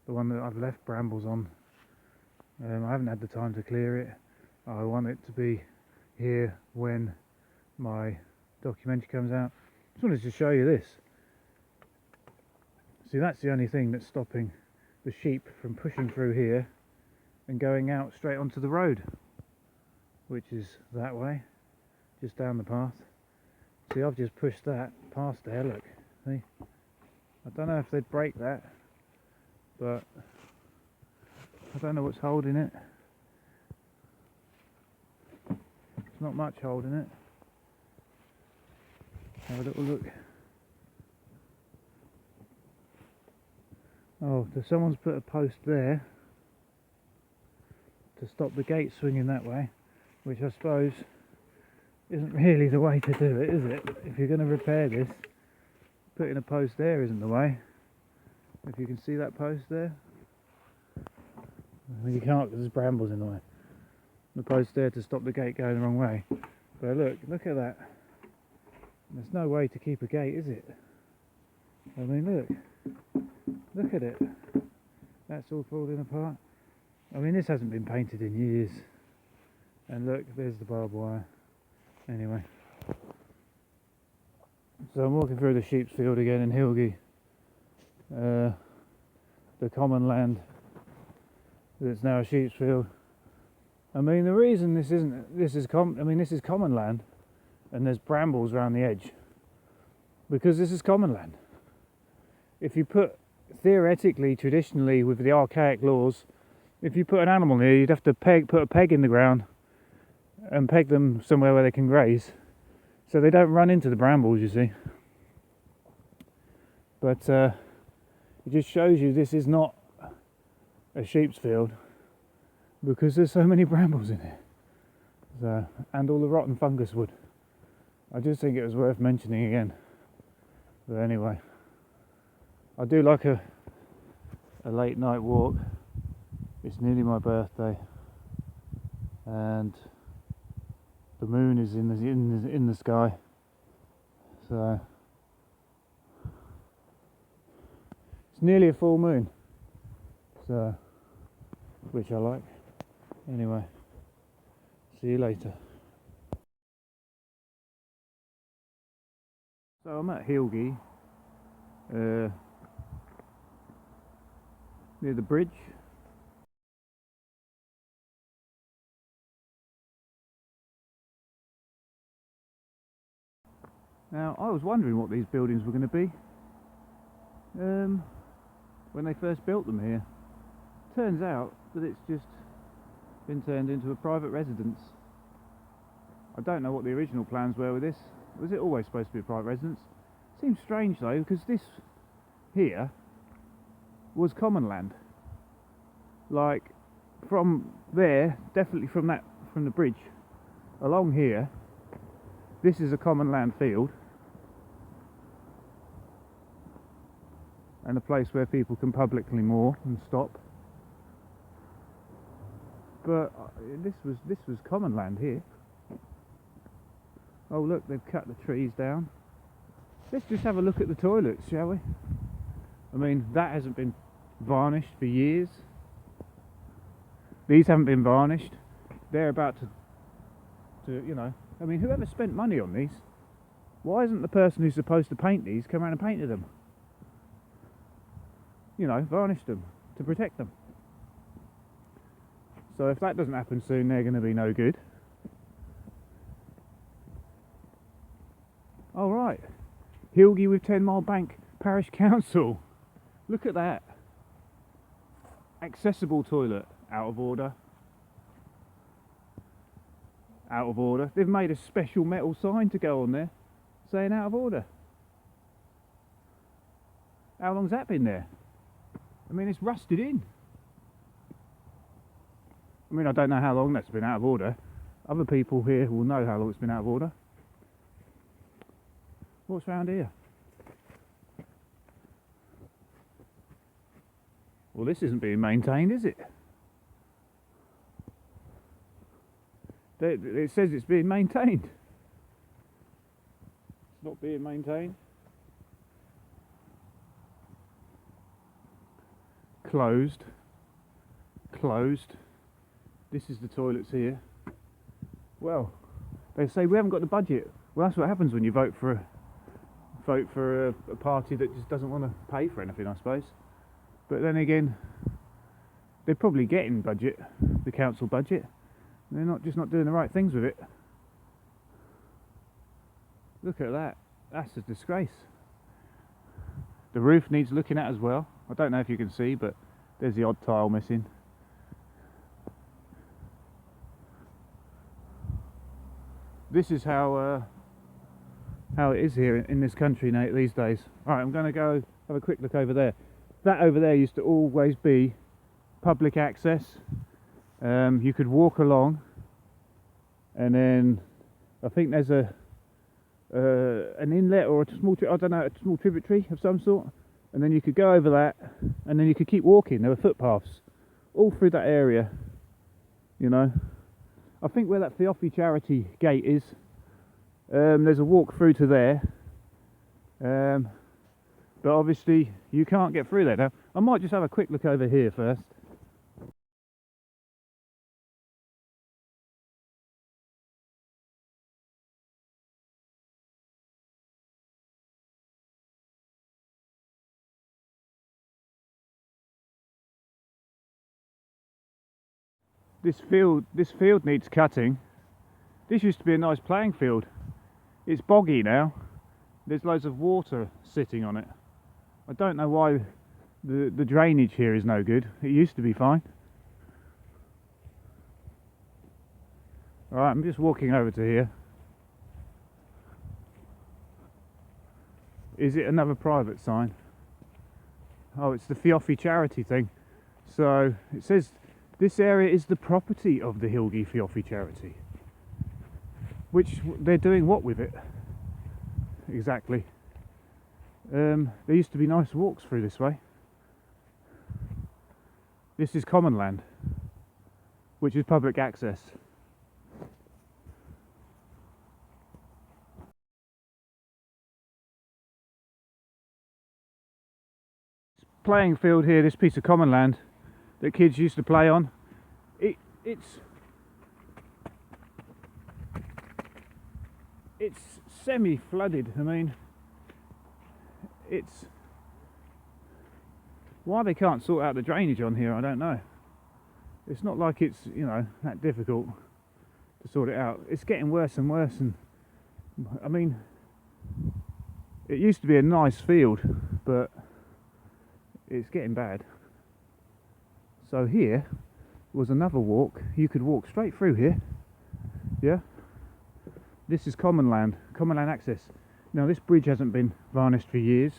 that I've left brambles on. I haven't had the time to clear it. I want it to be here when my documentary comes out. Just wanted to show you this. See, that's the only thing that's stopping the sheep from pushing through here and going out straight onto the road, which is that way, just down the path. See, I've just pushed that past there, look, see? I don't know if they'd break that, but I don't know what's holding it. There's not much holding it. Have a little look. Oh, so someone's put a post there to stop the gate swinging that way, which I suppose isn't really the way to do it, is it? If you're going to repair this, putting a post there isn't the way. If you can see that post there. Well, you can't because there's brambles in the way. The post there to stop the gate going the wrong way. But look at that. There's no way to keep a gate, is it? I mean, look at it. That's all falling apart. I mean, this hasn't been painted in years. And look, there's the barbed wire. Anyway. So I'm walking through the sheep's field again in Hilgay. The common land that's now a sheep's field. I mean, the reason this is common land, and there's brambles around the edge, because this is common land. If you put, theoretically, traditionally, with the archaic laws, if you put an animal here, you'd have to put a peg in the ground and peg them somewhere where they can graze, so they don't run into the brambles, you see. But it just shows you this is not a sheep's field, because there's so many brambles in it, so, and all the rotten fungus wood. I just think it was worth mentioning again. But anyway, I do like a late night walk. It's nearly my birthday, and the moon is in the sky, so it's nearly a full moon, so, which I like. Anyway, see you later. So I'm at Hilgay, near the bridge. Now, I was wondering what these buildings were going to be when they first built them here. Turns out that it's just been turned into a private residence. I don't know what the original plans were with this. Was it always supposed to be a private residence? Seems strange though, because this here was common land. Like, from there, definitely from the bridge along here, this is a common land field and a place where people can publicly moor and stop. But this was common land here. Oh look, they've cut the trees down. Let's just have a look at the toilets, shall we? I mean, that hasn't been varnished for years. These haven't been varnished. They're about to, you know, I mean, whoever spent money on these, why isn't the person who's supposed to paint these come around and painted them? You know, varnished them to protect them. So if that doesn't happen soon, they're going to be no good. All right. Hilgay with 10 Mile Bank Parish Council. Look at that. Accessible toilet. Out of order. Out of order. They've made a special metal sign to go on there saying out of order. How long's that been there? I mean, it's rusted in. I mean, I don't know how long that's been out of order. Other people here will know how long it's been out of order. What's round here? Well, this isn't being maintained, is it? It says it's being maintained. It's not being maintained. Closed. Closed. This is the toilets here. Well, they say we haven't got the budget. Well, that's what happens when you vote for a party that just doesn't want to pay for anything, I suppose. But then again, they're probably getting budget, the council budget. They're not doing the right things with it. Look at that. That's a disgrace. The roof needs looking at as well. I don't know if you can see, but there's the odd tile missing. This is how it is here in this country now these days. Alright, I'm going to go have a quick look over there. That over there used to always be public access. You could walk along, and then I think there's an inlet or a small, I don't know, a small tributary of some sort, and then you could go over that, and then you could keep walking. There were footpaths all through that area, you know. I think where that Fioffi charity gate is, there's a walk through to there, but obviously you can't get through there now. I might just have a quick look over here first. This field needs cutting. This used to be a nice playing field. It's boggy now. There's loads of water sitting on it. I don't know why the drainage here is no good. It used to be fine. Alright, I'm just walking over to here. Is it another private sign? Oh, it's the Fioffi charity thing. So it says this area is the property of the Hilgay Fioffi charity. Which they're doing what with it? Exactly. There used to be nice walks through this way. This is common land, which is public access. Playing field here, this piece of common land that kids used to play on. It's semi-flooded. I mean, it's why they can't sort out the drainage on here, I don't know. It's not like it's, you know, that difficult to sort it out. It's getting worse and worse, and I mean, it used to be a nice field, but it's getting bad. So here was another walk. You could walk straight through here. Yeah, this is common land access. Now this bridge hasn't been varnished for years.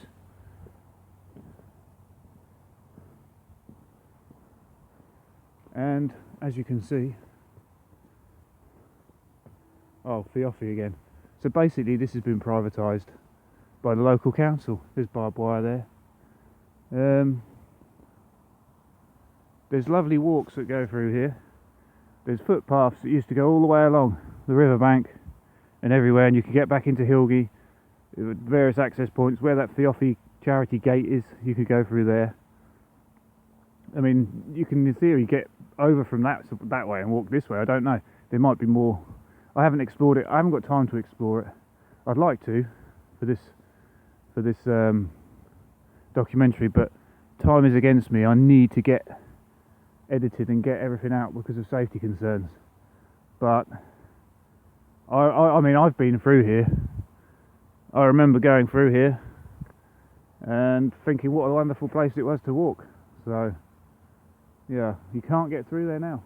And as you can see, oh, Fioffi again. So basically this has been privatised by the local council. There's barbed wire there. There's lovely walks that go through here. There's footpaths that used to go all the way along the riverbank and everywhere, and you could get back into Hilgay at various access points. Where that Fioffi charity gate is, you could go through there. I mean, you can in theory get over from that way and walk this way. I don't know. There might be more. I haven't explored it. I haven't got time to explore it. I'd like to for this documentary, but time is against me. I need to get edited and get everything out because of safety concerns. But I mean, I've been through here. I remember going through here and thinking what a wonderful place it was to walk. So yeah, you can't get through there now.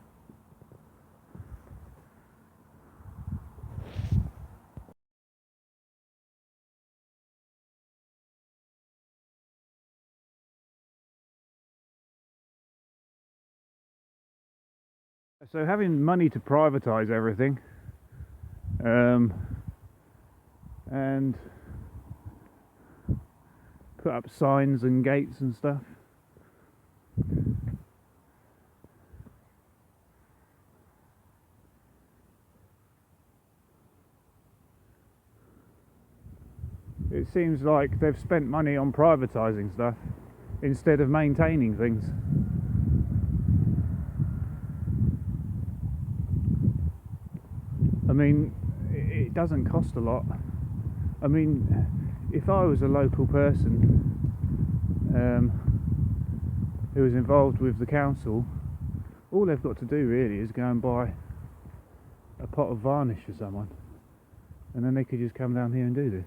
So having money to privatise everything, and put up signs and gates and stuff. It seems like they've spent money on privatising stuff instead of maintaining things. I mean, it doesn't cost a lot. I mean, if I was a local person who was involved with the council, all they've got to do really is go and buy a pot of varnish for someone, and then they could just come down here and do this.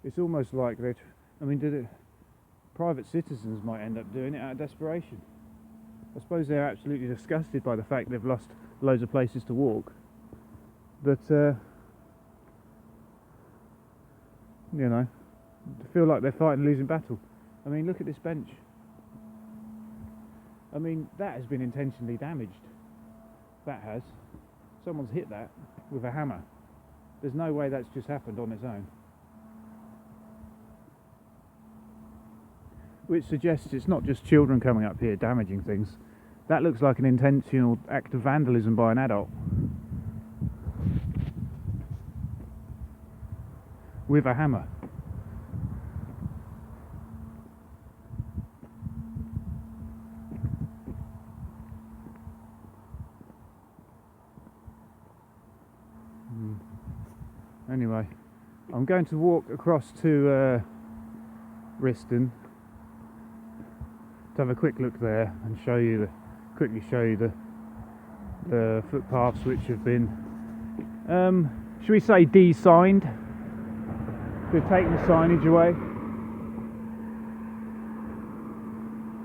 It's almost like private citizens might end up doing it out of desperation. I suppose they're absolutely disgusted by the fact they've lost loads of places to walk, but you know, feel like they're fighting a losing battle. I mean, look at this bench. I mean, that has been intentionally damaged. That has. Someone's hit that with a hammer. There's no way that's just happened on its own. Which suggests it's not just children coming up here damaging things. That looks like an intentional act of vandalism by an adult. With a hammer. Anyway, I'm going to walk across to Riston to have a quick look there and quickly show you the footpaths which have been, should we say, de-signed. They've taken the signage away,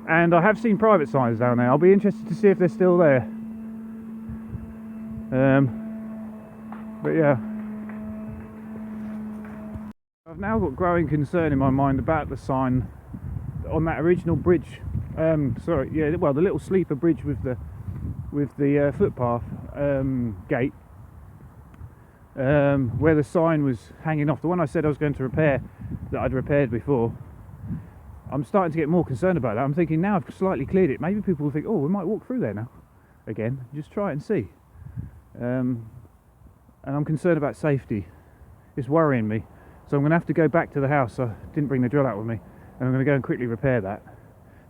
and I have seen private signs down there. I'll be interested to see if they're still there. But yeah, I've now got growing concern in my mind about the sign on that original bridge. The little sleeper bridge with the footpath gate, where the sign was hanging off. The one I said I was going to repair, that I'd repaired before. I'm starting to get more concerned about that. I'm thinking now I've slightly cleared it, maybe people will think, oh, we might walk through there now again, just try it and see. And I'm concerned about safety. It's worrying me. So I'm going to have to go back to the house. I didn't bring the drill out with me, and I'm going to go and quickly repair that.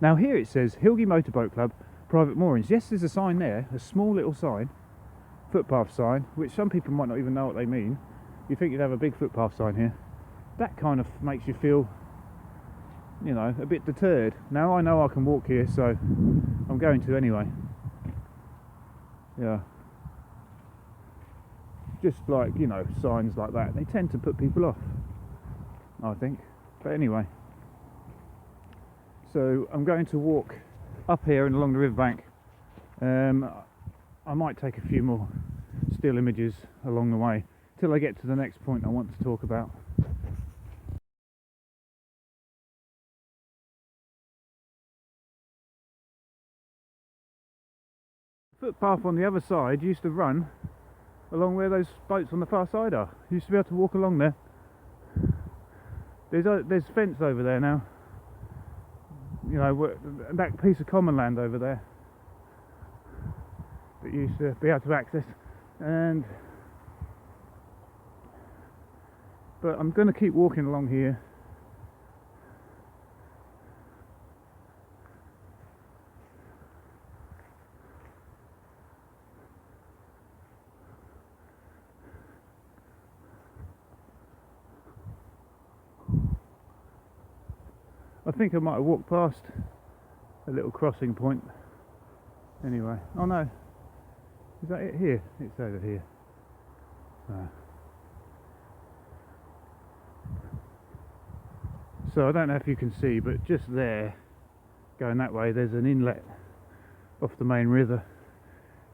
Now here it says Hilgay Motorboat Club, private moorings. Yes, there's a sign there, a small little sign, footpath sign, which some people might not even know what they mean. You think you'd have a big footpath sign here. That kind of makes you feel, you know, a bit deterred. Now I know I can walk here, so I'm going to anyway. Yeah. Just like, you know, signs like that, they tend to put people off, I think. But anyway, so I'm going to walk up here and along the riverbank. I might take a few more still images along the way till I get to the next point I want to talk about. The footpath on the other side used to run along where those boats on the far side are. You used to be able to walk along there. There's fence over there now. You know, that piece of common land over there that you used to be able to access. But I'm going to keep walking along here. I think I might have walked past a little crossing point. Anyway, oh no, is that it here? It's over here. So I don't know if you can see, but just there, going that way, there's an inlet off the main river,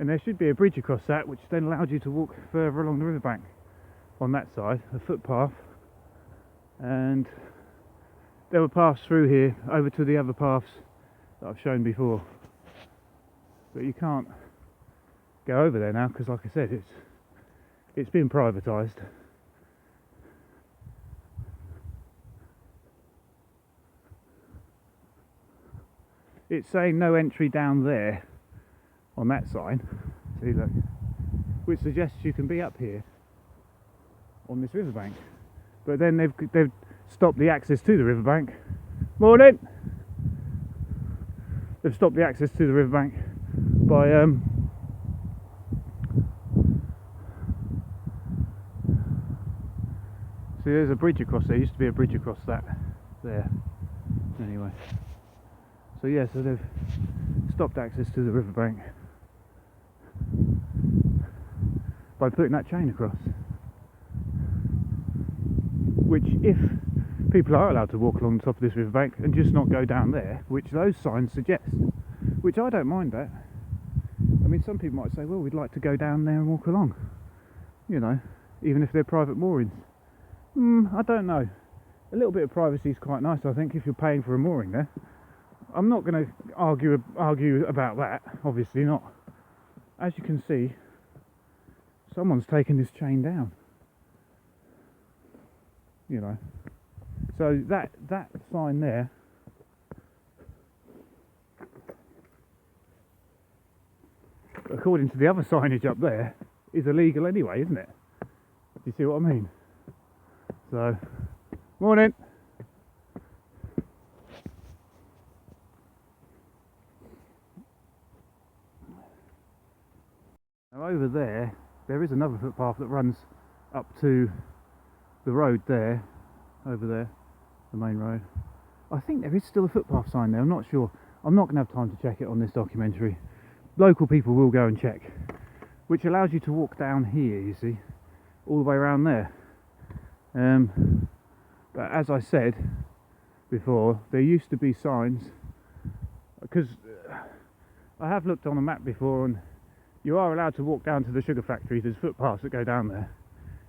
and there should be a bridge across that, which then allowed you to walk further along the riverbank on that side, a footpath. And there were paths through here over to the other paths that I've shown before, but you can't go over there now because, like I said, it's been privatised. It's saying no entry down there on that sign, see, look, which suggests you can be up here on this riverbank. But then they've stopped the access to the riverbank. Morning. They've stopped the access to the riverbank by see, there's a bridge across there. Used to be a bridge across that there. Anyway, so yeah, so they've stopped access to the riverbank by putting that chain across. Which, if people are allowed to walk along the top of this riverbank and just not go down there, which those signs suggest, which I don't mind that. I mean, some people might say, well, we'd like to go down there and walk along, you know, even if they're private moorings. I don't know. A little bit of privacy is quite nice, I think, if you're paying for a mooring there. I'm not going to argue about that, obviously not. As you can see, someone's taken this chain down. You know, so that sign there, according to the other signage up there, is illegal anyway, isn't it? Do you see what I mean? So, morning. Now over there is another footpath that runs up to the road there, over there, the main road. I think there is still a footpath sign there, I'm not sure. I'm not going to have time to check it on this documentary. Local people will go and check, which allows you to walk down here, you see, all the way around there. But as I said before, there used to be signs, because I have looked on a map before, and you are allowed to walk down to the sugar factory. There's footpaths that go down there.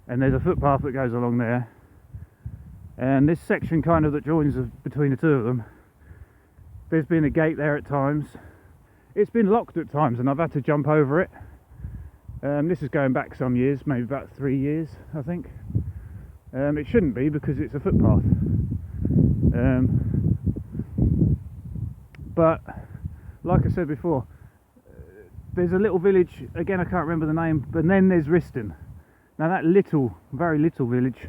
And there's a footpath that goes along there, and this section kind of that joins between the two of them, there's been a gate there at times. It's been locked at times and I've had to jump over it. This is going back some years, maybe about 3 years, I think. It shouldn't be because it's a footpath, but like I said before, there's a little village, again I can't remember the name, but then there's Riston. Now that little, very little village,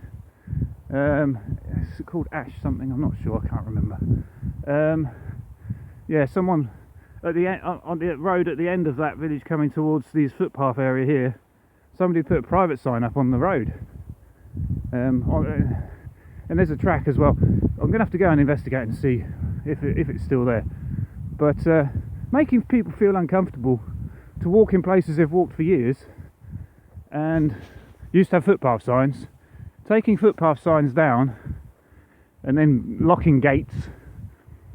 it's called Ash something, I'm not sure, I can't remember. Yeah, someone at the end, on the road at the end of that village coming towards this footpath area here, somebody put a private sign up on the road. And there's a track as well. I'm going to have to go and investigate and see if it's still there. But making people feel uncomfortable to walk in places they've walked for years and used to have footpath signs, taking footpath signs down and then locking gates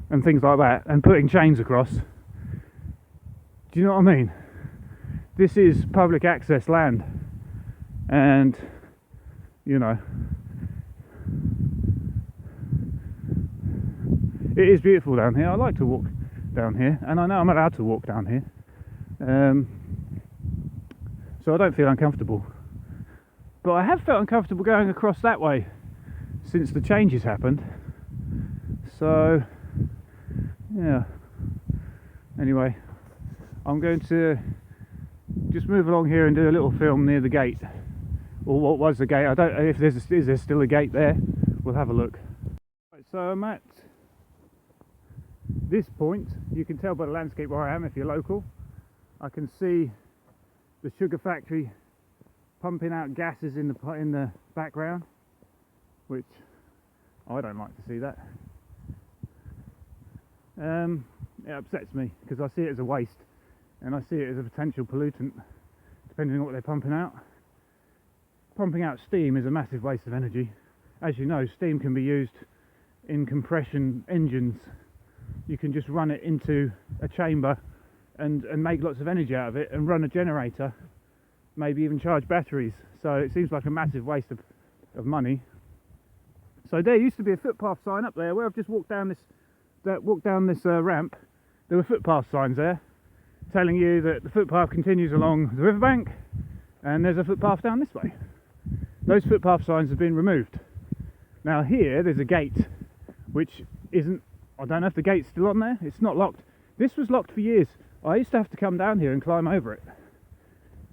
and things like that and putting chains across. Do you know what I mean? This is public access land, and you know, it is beautiful down here. I like to walk down here, and I know I'm allowed to walk down here, so I don't feel uncomfortable. But I have felt uncomfortable going across that way since the changes happened. So yeah, anyway, I'm going to just move along here and do a little film near the gate, or what was the gate. I don't know if is there still a gate there. We'll have a look. Right, so I'm at this point. You can tell by the landscape where I am if you're local. I can see the sugar factory pumping out gases in the background, which I don't like to see that. It upsets me because I see it as a waste, and I see it as a potential pollutant, depending on what they're pumping out. Pumping out steam is a massive waste of energy. As you know, steam can be used in compression engines. You can just run it into a chamber and make lots of energy out of it and run a generator, maybe even charge batteries. So it seems like a massive waste of money. So there used to be a footpath sign up there where I've just walked down this ramp. There were footpath signs there telling you that the footpath continues along the riverbank and there's a footpath down this way. Those footpath signs have been removed. Now here there's a gate which isn't, I don't know if the gate's still on there. It's not locked. This was locked for years. I used to have to come down here and climb over it.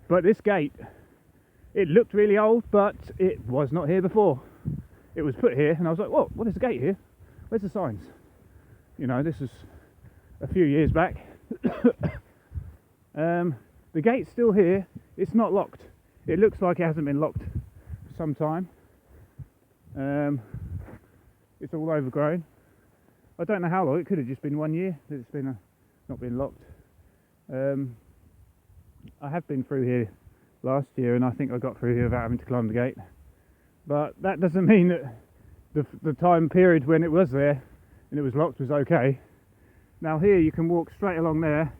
But this gate, it looked really old, but it was not here before. It was put here and I was like, whoa, what is the gate here? Where's the signs? You know, this was a few years back. The gate's still here. It's not locked. It looks like it hasn't been locked for some time. It's all overgrown. I don't know how long. It could have just been 1 year that it's been not been locked. I have been through here last year, and I think I got through here without having to climb the gate. But that doesn't mean that the time period when it was there and it was locked was okay. Now here you can walk straight along there.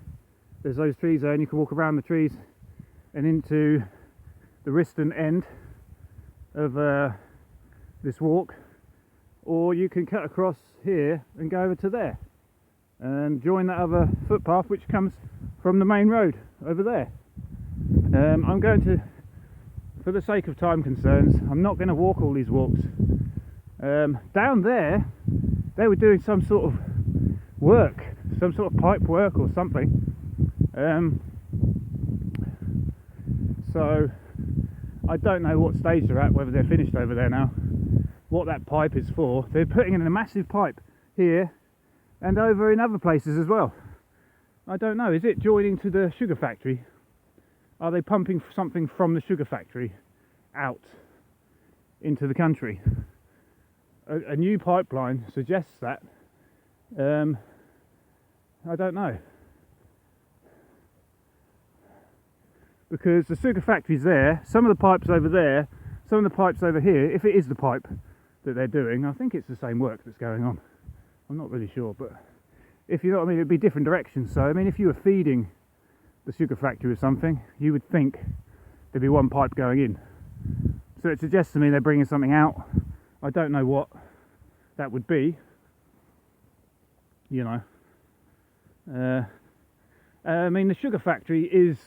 There's those trees there, and you can walk around the trees and into the Riston end of this walk, or you can cut across here and go over to there and join that other footpath which comes from the main road over there. I'm going to, for the sake of time concerns, I'm not going to walk all these walks. Down there they were doing some sort of work, some sort of pipe work or something. So I don't know what stage they're at, whether they're finished over there now, what that pipe is for. They're putting in a massive pipe here and over in other places as well. I don't know, is it joining to the sugar factory? Are they pumping something from the sugar factory out into the country? A new pipeline suggests that. I don't know. Because the sugar factory's there, some of the pipes over there, some of the pipes over here, if it is the pipe that they're doing, I think it's the same work that's going on. I'm not really sure, but if you know what I mean, it'd be different directions. So I mean, if you were feeding the sugar factory with something, you would think there'd be one pipe going in. So it suggests to me they're bringing something out. I don't know what that would be, you know. I mean, the sugar factory is,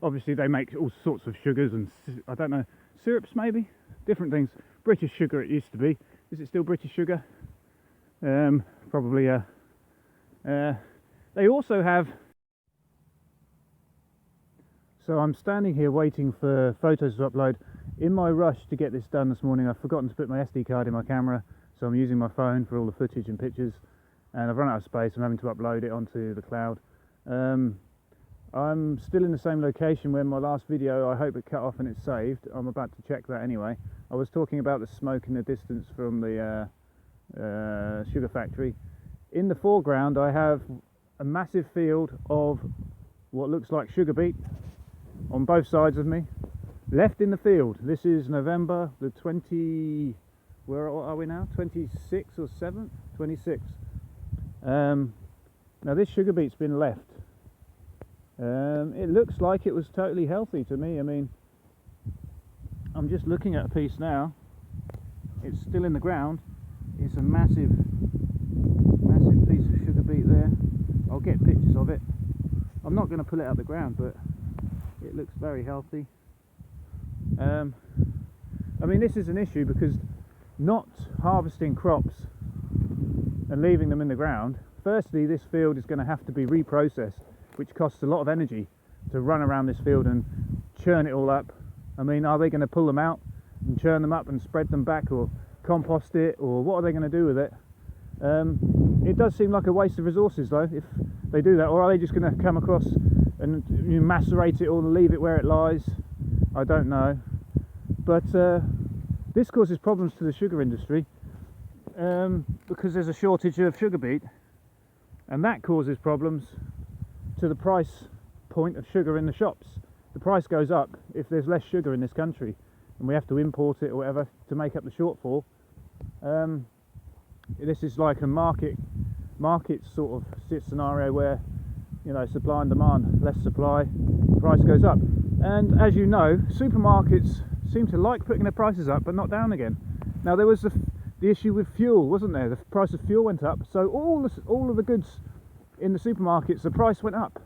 obviously they make all sorts of sugars and, I don't know, syrups maybe? Different things. British sugar it used to be. Is it still British sugar? Probably. They also have... So I'm standing here waiting for photos to upload. In my rush to get this done this morning, I've forgotten to put my SD card in my camera, so I'm using my phone for all the footage and pictures, and I've run out of space. I'm having to upload it onto the cloud. I'm still in the same location where my last video, I hope it cut off and it's saved. I'm about to check that anyway. I was talking about the smoke in the distance from the sugar factory. In the foreground I have a massive field of what looks like sugar beet on both sides of me, left in the field. This is November the 20, where are we now? 26th or 7th? 26th. Now this sugar beet's been left. It looks like it was totally healthy to me. I mean, I'm just looking at a piece now. It's still in the ground. It's a massive piece of sugar beet there. I'll get pictures of it. I'm not going to pull it out of the ground, but it looks very healthy. I mean, this is an issue because not harvesting crops and leaving them in the ground, firstly this field is going to have to be reprocessed, which costs a lot of energy to run around this field and churn it all up. I mean, are they going to pull them out and churn them up and spread them back, or compost it, or what are they going to do with it? It does seem like a waste of resources though if they do that, or are they just going to come across and macerate it all and leave it where it lies? I don't know. But this causes problems to the sugar industry because there's a shortage of sugar beet, and that causes problems to the price point of sugar in the shops. The price goes up if there's less sugar in this country and we have to import it or whatever to make up the shortfall. this is like a market sort of scenario where, you know, supply and demand, less supply, price goes up. And as you know, supermarkets seem to like putting their prices up but not down again. Now there was the issue with fuel, wasn't there? The price of fuel went up, so all of the goods in the supermarkets, the price went up.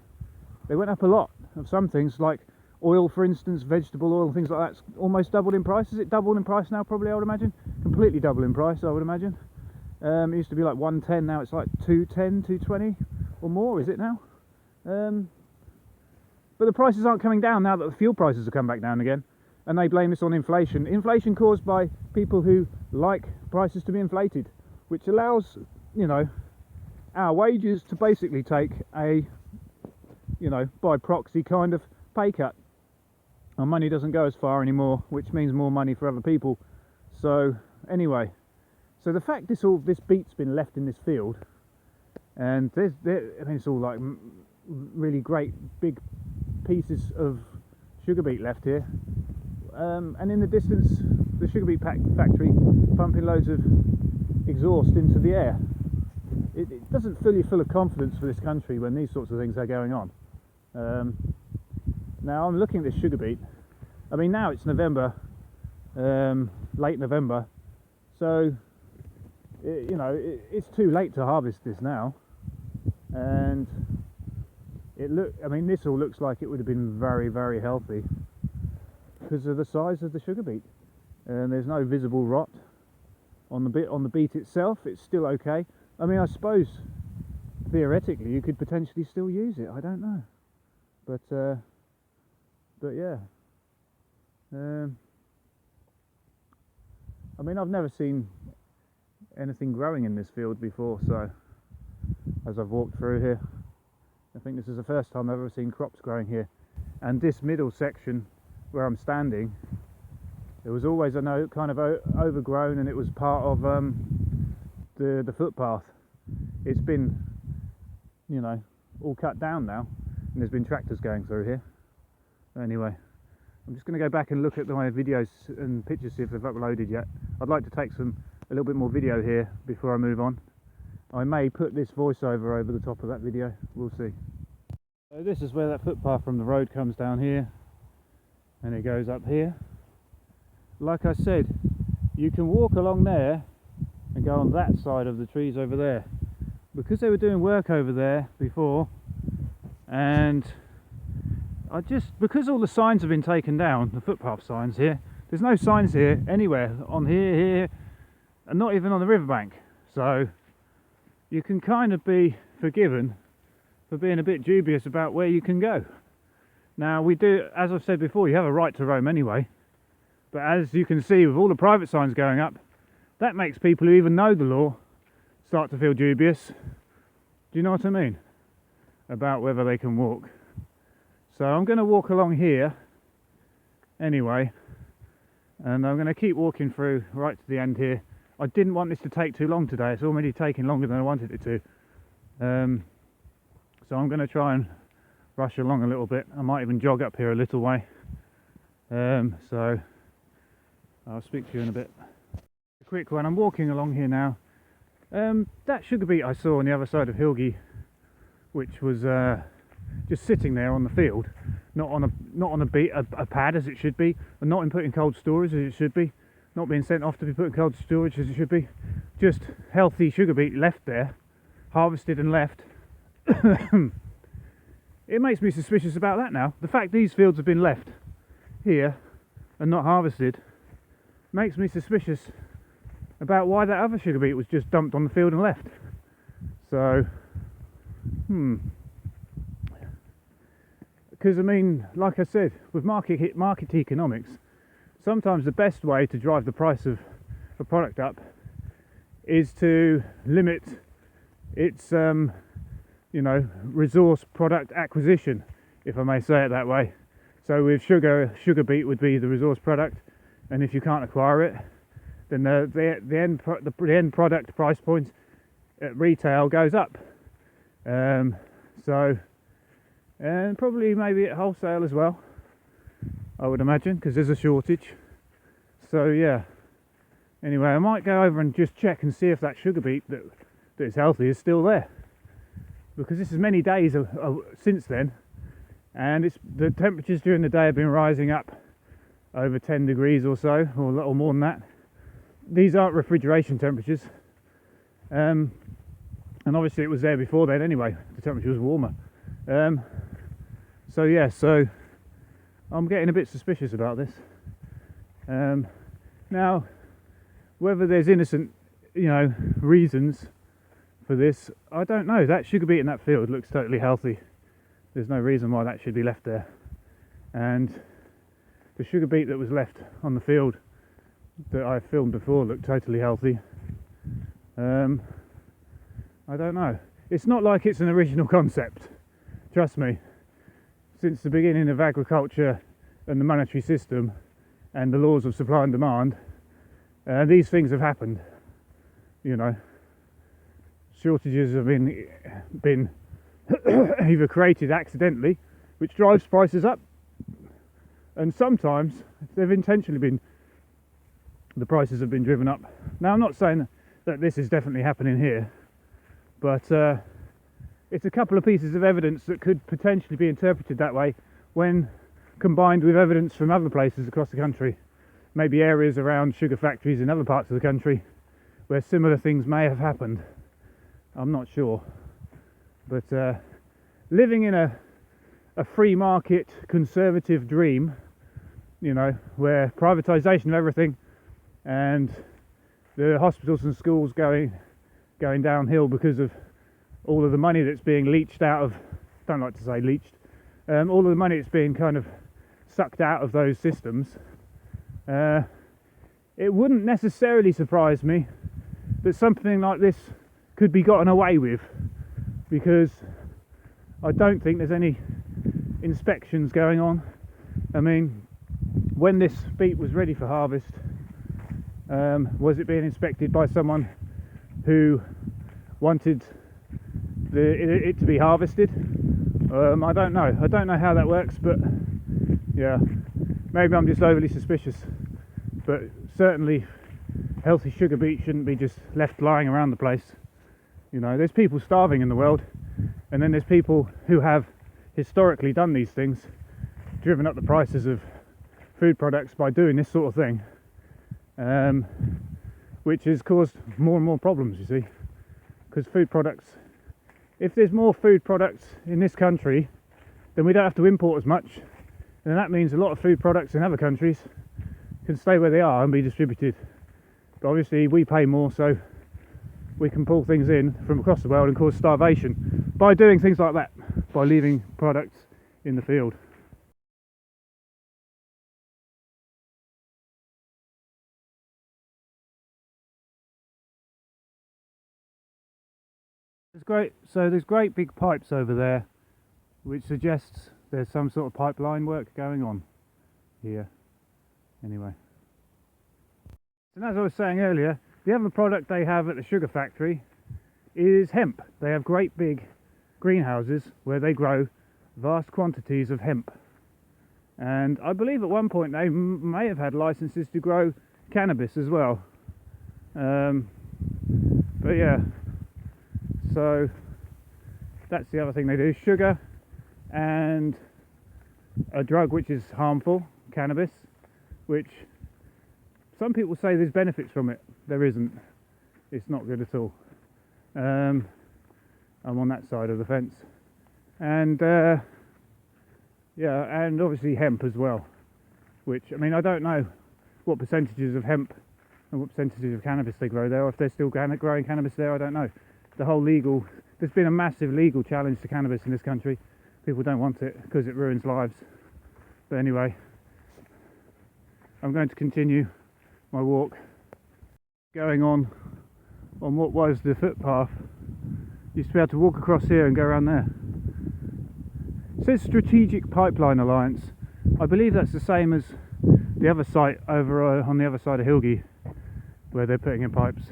They went up a lot of some things, like oil, for instance, vegetable oil, things like that, almost doubled in price. Is it doubled in price now? Probably, I would imagine. Completely double in price, I would imagine. It used to be like 110, now it's like 210, 220 or more, is it now? But the prices aren't coming down now that the fuel prices have come back down again, and they blame this on inflation. Inflation caused by people who like prices to be inflated, which allows, you know, our wages to basically take a, you know, by proxy kind of pay cut. Our money doesn't go as far anymore, which means more money for other people. So anyway, so the fact this beet's been left in this field, and I mean, it's all like really great big pieces of sugar beet left here, and in the distance the sugar beet factory pumping loads of exhaust into the air. It doesn't fill you full of confidence for this country when these sorts of things are going on. Now I'm looking at this sugar beet. I mean, now it's November, late November, so you know, it's too late to harvest this now. And I mean, this all looks like it would have been very, very healthy because of the size of the sugar beet, and there's no visible rot on the beet itself. It's still okay. I mean, I suppose theoretically you could potentially still use it. I don't know, but yeah. I mean, I've never seen anything growing in this field before, so as I've walked through here, I think this is the first time I've ever seen crops growing here. And this middle section where I'm standing, it was always, I know, kind of overgrown, and it was part of the footpath. It's been, you know, all cut down now, and there's been tractors going through here. Anyway, I'm just going to go back and look at my videos and pictures, see if they've uploaded yet. I'd like to take a little bit more video here before I move on. I may put this voiceover over the top of that video, we'll see. So this is where that footpath from the road comes down here, and it goes up here. Like I said, you can walk along there and go on that side of the trees over there, because they were doing work over there before, and because all the signs have been taken down, the footpath signs here, there's no signs here anywhere on here, and not even on the riverbank. So you can kind of be forgiven for being a bit dubious about where you can go. Now, we do, as I've said before, you have a right to roam anyway, but as you can see with all the private signs going up, that makes people who even know the law start to feel dubious. Do you know what I mean? About whether they can walk. So I'm going to walk along here anyway, and I'm going to keep walking through right to the end here. I didn't want this to take too long today. It's already taking longer than I wanted it to. So I'm going to try and rush along a little bit. I might even jog up here a little way. So I'll speak to you in a bit. A quick one. I'm walking along here now. That sugar beet I saw on the other side of Hilgay, which was just sitting there on the field, not on a pad as it should be, and not in put in cold storage as it should be, not being sent off to be put in cold storage as it should be, just healthy sugar beet left there, harvested and left. It makes me suspicious about that now. The fact these fields have been left here and not harvested makes me suspicious about why that other sugar beet was just dumped on the field and left. So, because I mean, like I said, with market economics, sometimes the best way to drive the price of a product up is to limit its you know, resource product acquisition, if I may say it that way. So with sugar beet would be the resource product, and if you can't acquire it, then the end product price point at retail goes up. So, and probably maybe at wholesale as well, I would imagine, because there's a shortage. So yeah, Anyway, I might go over and just check and see if that sugar beet that is healthy is still there, because this is many days since then, and the temperatures during the day have been rising up over 10 degrees or so, or a little more than that. These aren't refrigeration temperatures, and obviously it was there before then anyway. The temperature was warmer. So yeah, so I'm getting a bit suspicious about this. Now, whether there's innocent, reasons for this, I don't know. That sugar beet in that field looks totally healthy. There's no reason why that should be left there. And the sugar beet that was left on the field that I filmed before looked totally healthy. I don't know. It's not like it's an original concept. Trust me. Since the beginning of agriculture and the monetary system and the laws of supply and demand, these things have happened. Shortages have been either created accidentally, which drives prices up, and sometimes the prices have been driven up. Now, I'm not saying that this is definitely happening here, but it's a couple of pieces of evidence that could potentially be interpreted that way when combined with evidence from other places across the country, maybe areas around sugar factories in other parts of the country where similar things may have happened. I'm not sure, but living in a free market conservative dream, where privatisation of everything and the hospitals and schools going downhill because of all of the money that's being leached out of, don't like to say leached, all of the money that's being kind of sucked out of those systems, it wouldn't necessarily surprise me that something like this could be gotten away with, because I don't think there's any inspections going on. I mean, when this beet was ready for harvest, was it being inspected by someone who wanted it to be harvested? I don't know. I don't know how that works, but yeah, maybe I'm just overly suspicious. But certainly, healthy sugar beet shouldn't be just left lying around the place. There's people starving in the world, and then there's people who have historically done these things, driven up the prices of food products by doing this sort of thing, which has caused more and more problems, you see, because food products, if there's more food products in this country, then we don't have to import as much, and that means a lot of food products in other countries can stay where they are and be distributed. But obviously we pay more, so we can pull things in from across the world and cause starvation by doing things like that, by leaving products in the field. There's great big pipes over there, which suggests there's some sort of pipeline work going on here. Anyway, and as I was saying earlier, the other product they have at the sugar factory is hemp. They have great big greenhouses where they grow vast quantities of hemp, and I believe at one point they may have had licenses to grow cannabis as well. But yeah, so that's the other thing they do: sugar and a drug which is harmful, cannabis, which some people say there's benefits from it. There isn't. It's not good at all. I'm on that side of the fence, and yeah, and obviously hemp as well, which, I mean, I don't know what percentages of hemp and what percentages of cannabis they grow there, or if they're still growing cannabis there, I don't know. There's been a massive legal challenge to cannabis in this country. People don't want it because it ruins lives. But anyway, I'm going to continue my walk, going on what was the footpath. Used to be able to walk across here and go around there. It says Strategic Pipeline Alliance. I believe that's the same as the other site over on the other side of Hilgay, where they're putting in pipes.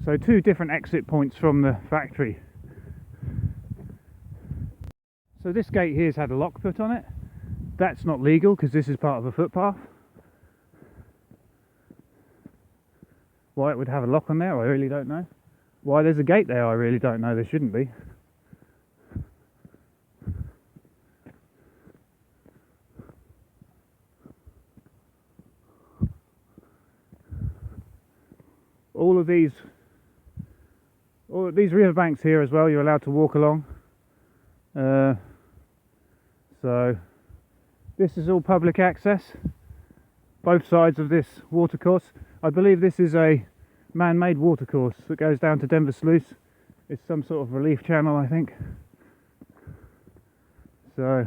So 2 different exit points from the factory. So this gate here's had a lock put on it. That's not legal because this is part of a footpath. Why it would have a lock on there, I really don't know. Why there's a gate there, I really don't know. There shouldn't be. All of these riverbanks here as well, you're allowed to walk along. So this is all public access, both sides of this watercourse. I believe this is a man-made watercourse that goes down to Denver Sluice. It's some sort of relief channel, I think. So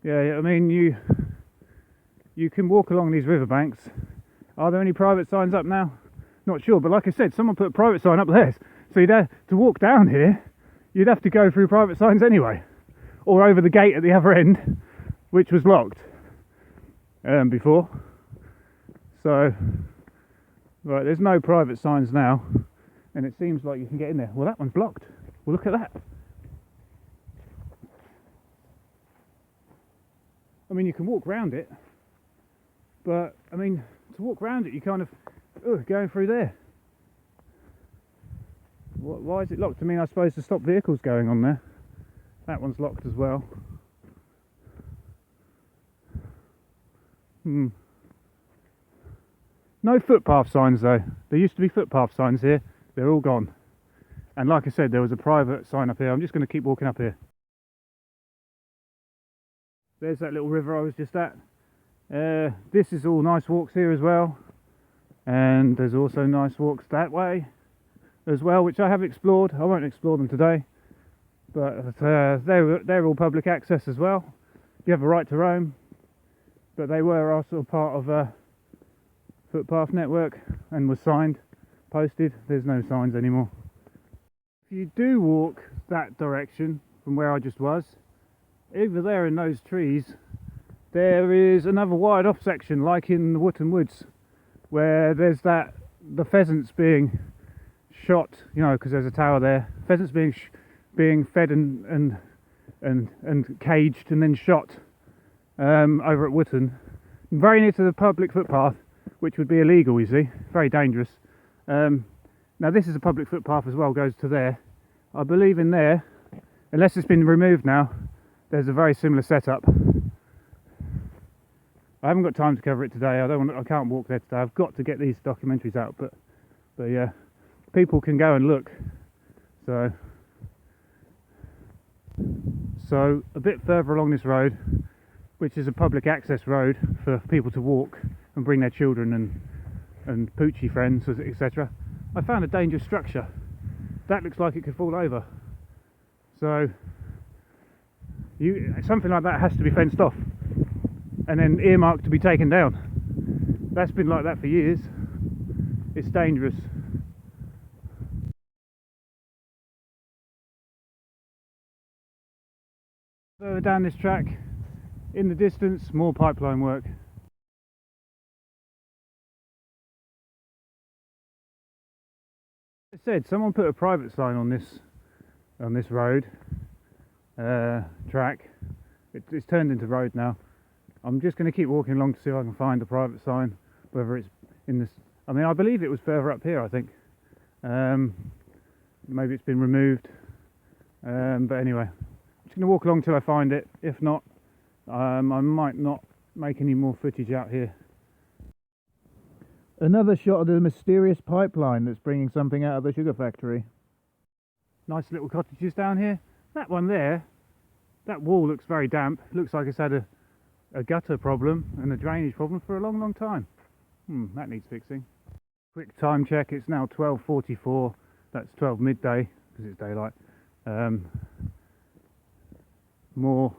yeah, I mean, you can walk along these riverbanks. Are there any private signs up now? Not sure, but like I said, someone put a private sign up there, so you'd have to walk down here. You'd have to go through private signs anyway, or over the gate at the other end, which was locked before. So, right, there's no private signs now, and it seems like you can get in there. Well, that one's blocked. Well, look at that. I mean, you can walk round it, but I mean, to walk round it, you kind of going through there. Why is it locked? I mean, I suppose to stop vehicles going on there. That one's locked as well. No footpath signs though. There used to be footpath signs here. They're all gone. And like I said, there was a private sign up here. I'm just going to keep walking up here. There's that little river I was just at. This is all nice walks here as well. And there's also nice walks that way as well, which I have explored. I won't explore them today, but they're all public access as well. You have a right to roam, but they were also part of a footpath network and was signed, posted. There's no signs anymore. If you do walk that direction from where I just was, over there in those trees, there is another wired off section like in the Wootton Woods, where there's the pheasants being shot, you know, because there's a tower there. Pheasants being fed and caged and then shot over at Wootton, very near to the public footpath, which would be illegal. You see, very dangerous. Now this is a public footpath as well, goes to there. I believe in there, unless it's been removed now, there's a very similar setup. I haven't got time to cover it today. I can't walk there today. I've got to get these documentaries out, but yeah, people can go and look. So a bit further along this road, which is a public access road for people to walk and bring their children and poochie friends, etc. I found a dangerous structure that looks like it could fall over. So something like that has to be fenced off and then earmarked to be taken down. That's been like that for years. It's dangerous. Further down this track, in the distance, more pipeline work. As I said, someone put a private sign on this road track. It's turned into road now. I'm just going to keep walking along to see if I can find a private sign, whether it's in this. I mean, I believe it was further up here, I think. Maybe it's been removed. But anyway, I'm just going to walk along till I find it. If not, I might not make any more footage out here. Another shot of the mysterious pipeline that's bringing something out of the sugar factory. Nice little cottages down here. That one there, that wall looks very damp. Looks like it's had a gutter problem and a drainage problem for a long, long time. That needs fixing. Quick time check, it's now 12:44. That's 12 midday because it's daylight. More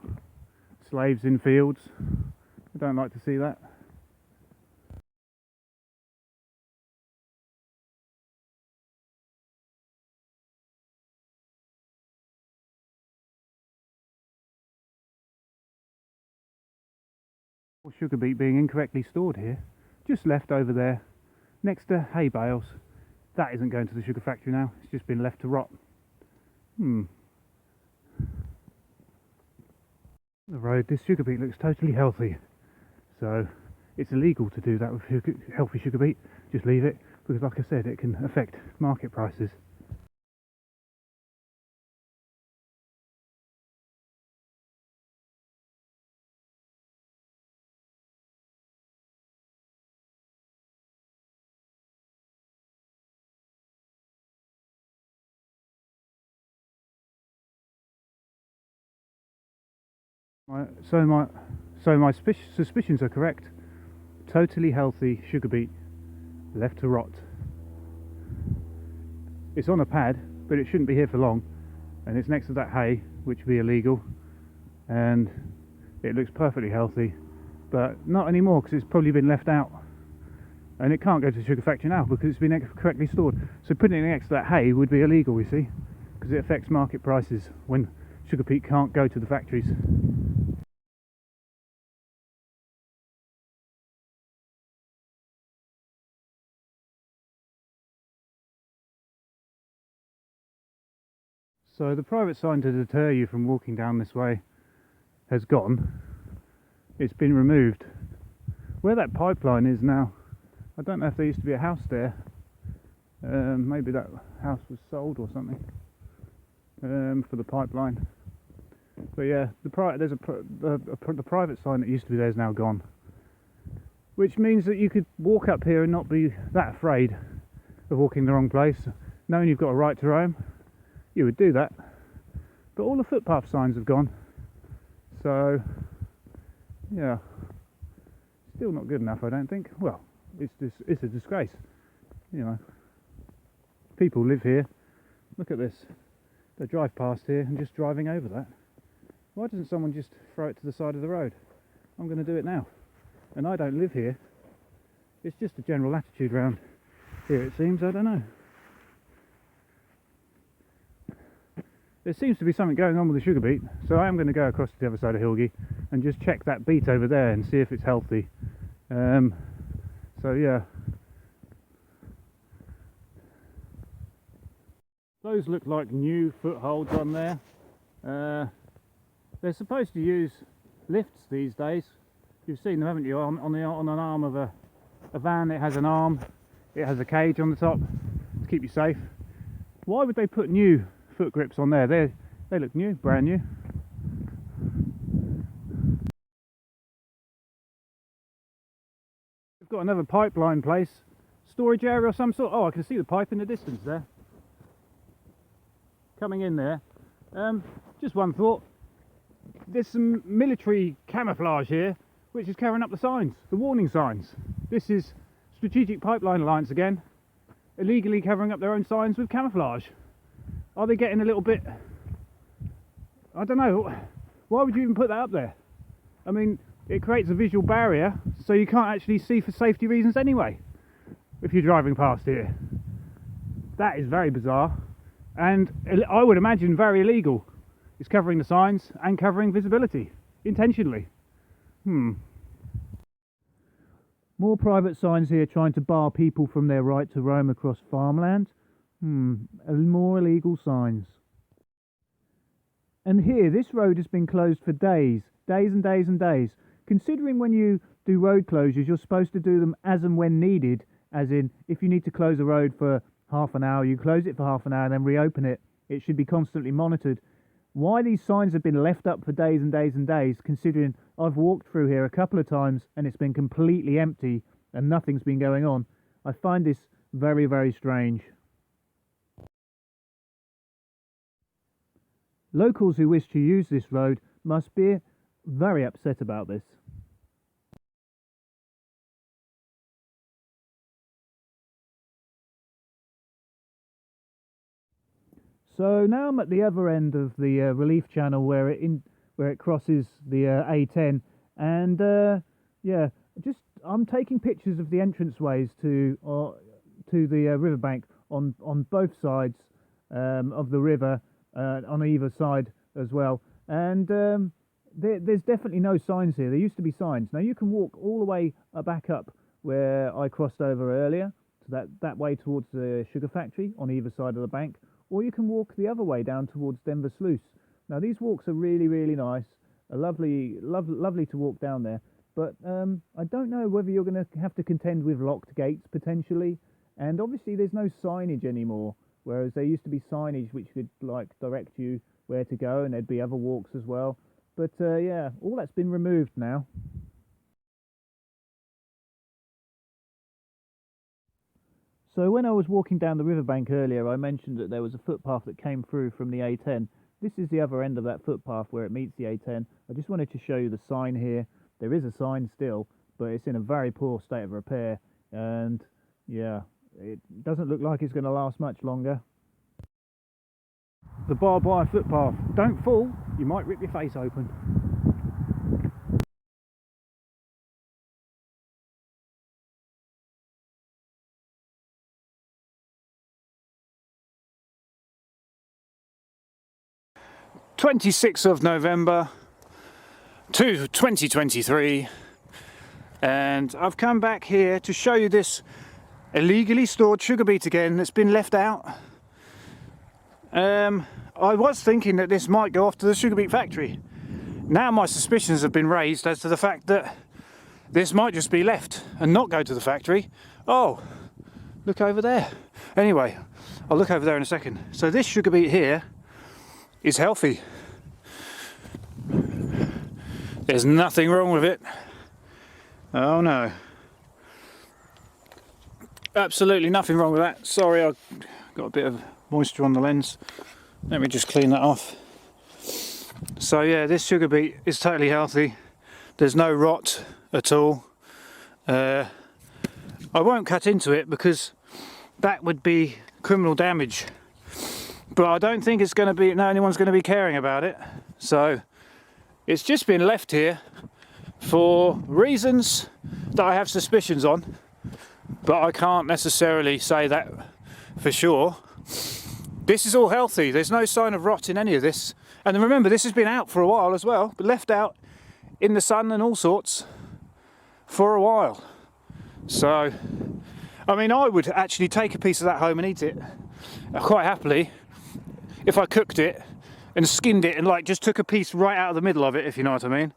slaves in fields. I don't like to see that. Sugar beet being incorrectly stored here, just left over there next to hay bales. That isn't going to the sugar factory now, it's just been left to rot. The road, this sugar beet looks totally healthy, so it's illegal to do that with healthy sugar beet. Just leave it, because like I said, it can affect market prices. So my suspicions are correct. Totally healthy sugar beet left to rot. It's on a pad, but it shouldn't be here for long, and it's next to that hay, which would be illegal, and it looks perfectly healthy, but not anymore, because it's probably been left out, and it can't go to the sugar factory now because it's been correctly stored. So putting it next to that hay would be illegal, you see, because it affects market prices when sugar beet can't go to the factories. So the private sign to deter you from walking down this way has gone. It's been removed. Where that pipeline is now, I don't know if there used to be a house there. Maybe that house was sold or something for the pipeline. But yeah, the private sign that used to be there is now gone. Which means that you could walk up here and not be that afraid of walking the wrong place, knowing you've got a right to roam. You would do that, but all the footpath signs have gone, so yeah, still not good enough, I don't think. Well, it's a disgrace, you know. People live here. Look at this. They drive past here and just driving over that. Why doesn't someone just throw it to the side of the road? I'm going to do it now, and I don't live here. It's just a general attitude round here, it seems. I don't know. There seems to be something going on with the sugar beet, so I am going to go across to the other side of Hilgay and just check that beet over there and see if it's healthy. So yeah. Those look like new footholds on there. They're supposed to use lifts these days. You've seen them, haven't you? On an arm of a van, it has an arm, it has a cage on the top to keep you safe. Why would they put new foot grips on there? They look new, brand new. We've got another pipeline place, storage area of some sort. Oh, I can see the pipe in the distance there, coming in there. Just one thought, there's some military camouflage here which is covering up the signs, the warning signs. This is Strategic Pipeline Alliance again, illegally covering up their own signs with camouflage. Are they getting a little bit, I don't know, why would you even put that up there? I mean, it creates a visual barrier, so you can't actually see for safety reasons anyway, if you're driving past here. That is very bizarre, and I would imagine very illegal. It's covering the signs and covering visibility, intentionally. More private signs here trying to bar people from their right to roam across farmland. More illegal signs. And here, this road has been closed for days and days and days. Considering when you do road closures, you're supposed to do them as and when needed, as in, if you need to close a road for half an hour, you close it for half an hour and then reopen it. It should be constantly monitored. Why these signs have been left up for days and days and days, considering I've walked through here a couple of times and it's been completely empty and nothing's been going on, I find this very, very strange. Locals who wish to use this road must be very upset about this. So now I'm at the other end of the relief channel where it crosses the A10, and yeah, I'm taking pictures of the entranceways to the riverbank on both sides of the river, on either side as well, and there's definitely no signs here. There used to be signs. Now you can walk all the way back up where I crossed over earlier, to that way towards the sugar factory on either side of the bank, or you can walk the other way down towards Denver Sluice. Now these walks are really, really nice, lovely to walk down there, But I don't know whether you're going to have to contend with locked gates potentially. And obviously there's no signage anymore, whereas there used to be signage which could like direct you where to go, and there'd be other walks as well. But yeah, all that's been removed now. So when I was walking down the riverbank earlier, I mentioned that there was a footpath that came through from the A10. This is the other end of that footpath where it meets the A10. I just wanted to show you the sign here. There is a sign still, but it's in a very poor state of repair, and yeah, it doesn't look like it's going to last much longer. The barbed wire footpath. Don't fall, you might rip your face open. November 26th, 2023, and I've come back here to show you this illegally stored sugar beet again that's been left out. I was thinking that this might go off to the sugar beet factory. Now my suspicions have been raised as to the fact that this might just be left and not go to the factory. Oh, look over there. Anyway, I'll look over there in a second. So this sugar beet here is healthy. There's nothing wrong with it. Oh no. Absolutely nothing wrong with that. Sorry, I got a bit of moisture on the lens. Let me just clean that off. So yeah, this sugar beet is totally healthy. There's no rot at all. I won't cut into it because that would be criminal damage. But I don't think it's going to be, anyone's going to be caring about it. So it's just been left here for reasons that I have suspicions on, but I can't necessarily say that for sure. This is all healthy. There's no sign of rot in any of this. And remember, this has been out for a while as well, but left out in the sun and all sorts for a while. So, I mean, I would actually take a piece of that home and eat it quite happily if I cooked it and skinned it and like just took a piece right out of the middle of it, if you know what I mean,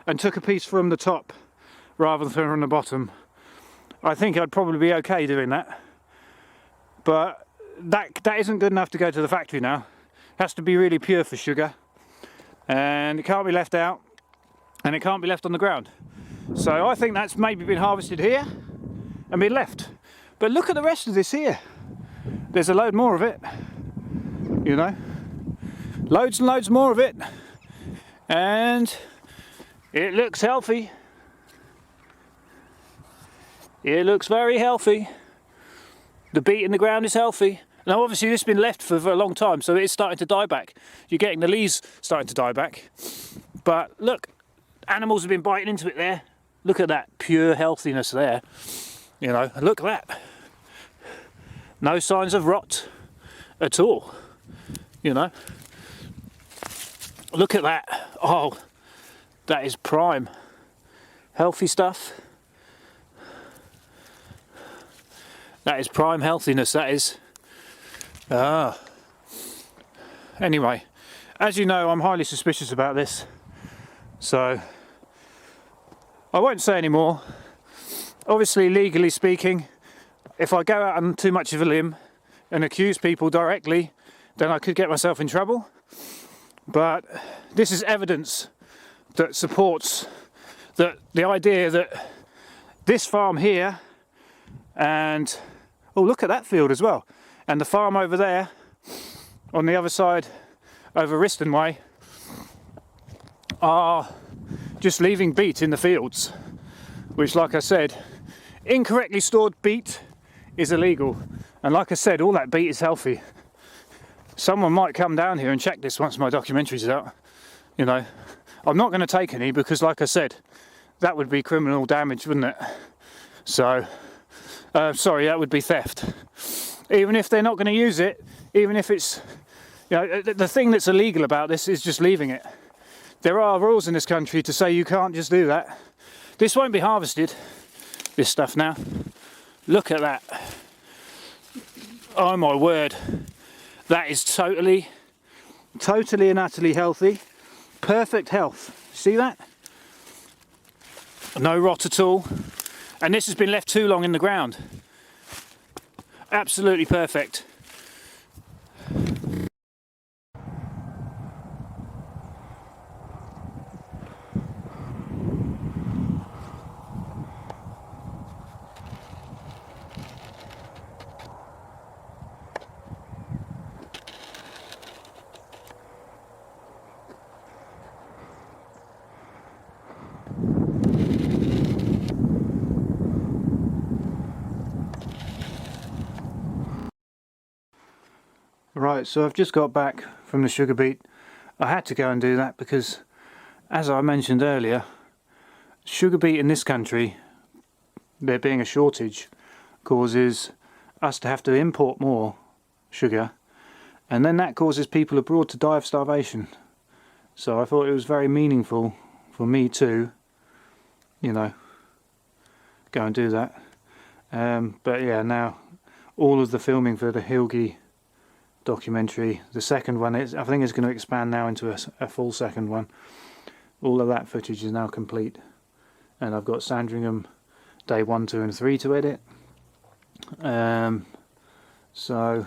and took a piece from the top rather than from the bottom. I think I'd probably be okay doing that. But that isn't good enough to go to the factory now. It has to be really pure for sugar, and it can't be left out, and it can't be left on the ground. So I think that's maybe been harvested here and been left. But look at the rest of this here. There's a load more of it, you know, loads and loads more of it, and it looks healthy. It looks very healthy. The beet in the ground is healthy. Now obviously this has been left for a long time, so it's starting to die back. You're getting the leaves starting to die back. But look, animals have been biting into it there. Look at that pure healthiness there. You know, look at that. No signs of rot at all. You know. Look at that. Oh, that is prime. Healthy stuff. That is prime healthiness, that is. Anyway, as you know, I'm highly suspicious about this, so I won't say any more. Obviously, legally speaking, if I go out on too much of a limb and accuse people directly, then I could get myself in trouble. But this is evidence that supports the idea that this farm here, and oh, look at that field as well, and the farm over there on the other side over Riston Way are just leaving beet in the fields, which, like I said, incorrectly stored beet is illegal. And like I said, all that beet is healthy. Someone might come down here and check this once my documentary's out. You know, I'm not going to take any because, like I said, that would be criminal damage, wouldn't it? So sorry, that would be theft. Even if they're not going to use it, even if it's, you know, the thing that's illegal about this is just leaving it. There are rules in this country to say you can't just do that. This won't be harvested, this stuff now. Look at that. Oh my word. That is totally and utterly healthy. Perfect health. See that? No rot at all. And this has been left too long in the ground. Absolutely perfect. Right, so I've just got back from the sugar beet. I had to go and do that because, as I mentioned earlier, sugar beet in this country, there being a shortage, causes us to have to import more sugar, and then that causes people abroad to die of starvation. So I thought it was very meaningful for me to, you know, go and do that. But yeah, now all of the filming for the Hilgay documentary, the second one, I think it's going to expand now into a full second one. All of that footage is now complete, and I've got Sandringham day 1, 2 and 3 to edit. So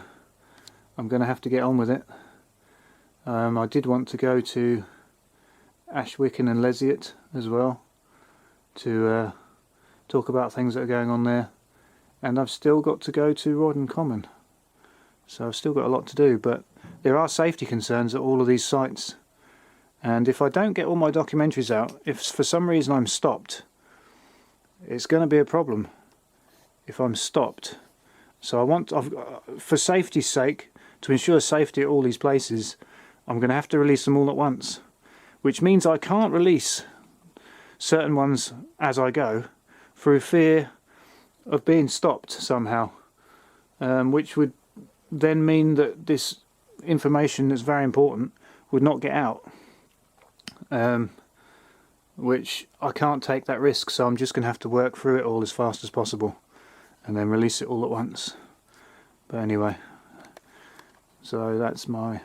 I'm going to have to get on with it. I did want to go to Ashwickan and Leziate as well to talk about things that are going on there, and I've still got to go to Roydon Common. So I've still got a lot to do, but there are safety concerns at all of these sites, and if I don't get all my documentaries out, if for some reason I'm stopped, it's going to be a problem if I'm stopped. So I want, for safety's sake, to ensure safety at all these places, I'm going to have to release them all at once, which means I can't release certain ones as I go through fear of being stopped somehow, which would then mean that this information that's very important would not get out, which I can't take that risk, so I'm just going to have to work through it all as fast as possible and then release it all at once. But anyway, so that's my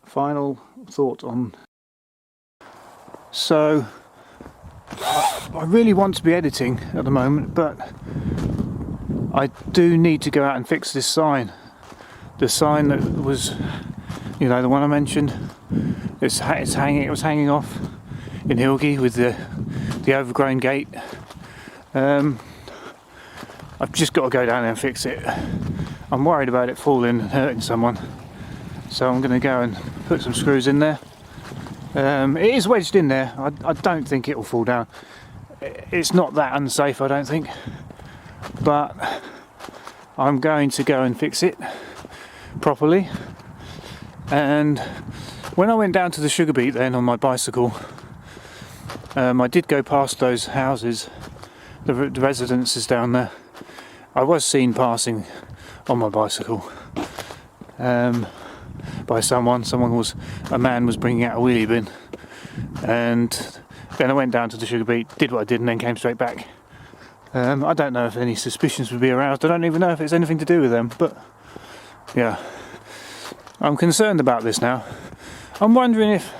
final thought on. So I really want to be editing at the moment, but I do need to go out and fix this sign. The sign that was, you know, the one I mentioned, it was hanging off in Hilgay with the overgrown gate. I've just got to go down there and fix it. I'm worried about it falling and hurting someone, so I'm going to go and put some screws in there. It is wedged in there. I don't think it will fall down. It's not that unsafe, I don't think, but I'm going to go and fix it properly. And when I went down to the sugar beet then on my bicycle, I did go past those houses, the residences down there. I was seen passing on my bicycle by someone. A man was bringing out a wheelie bin, and then I went down to the sugar beet, did what I did, and then came straight back. I don't know if any suspicions would be aroused. I don't even know if it's anything to do with them, but yeah, I'm concerned about this now. I'm wondering if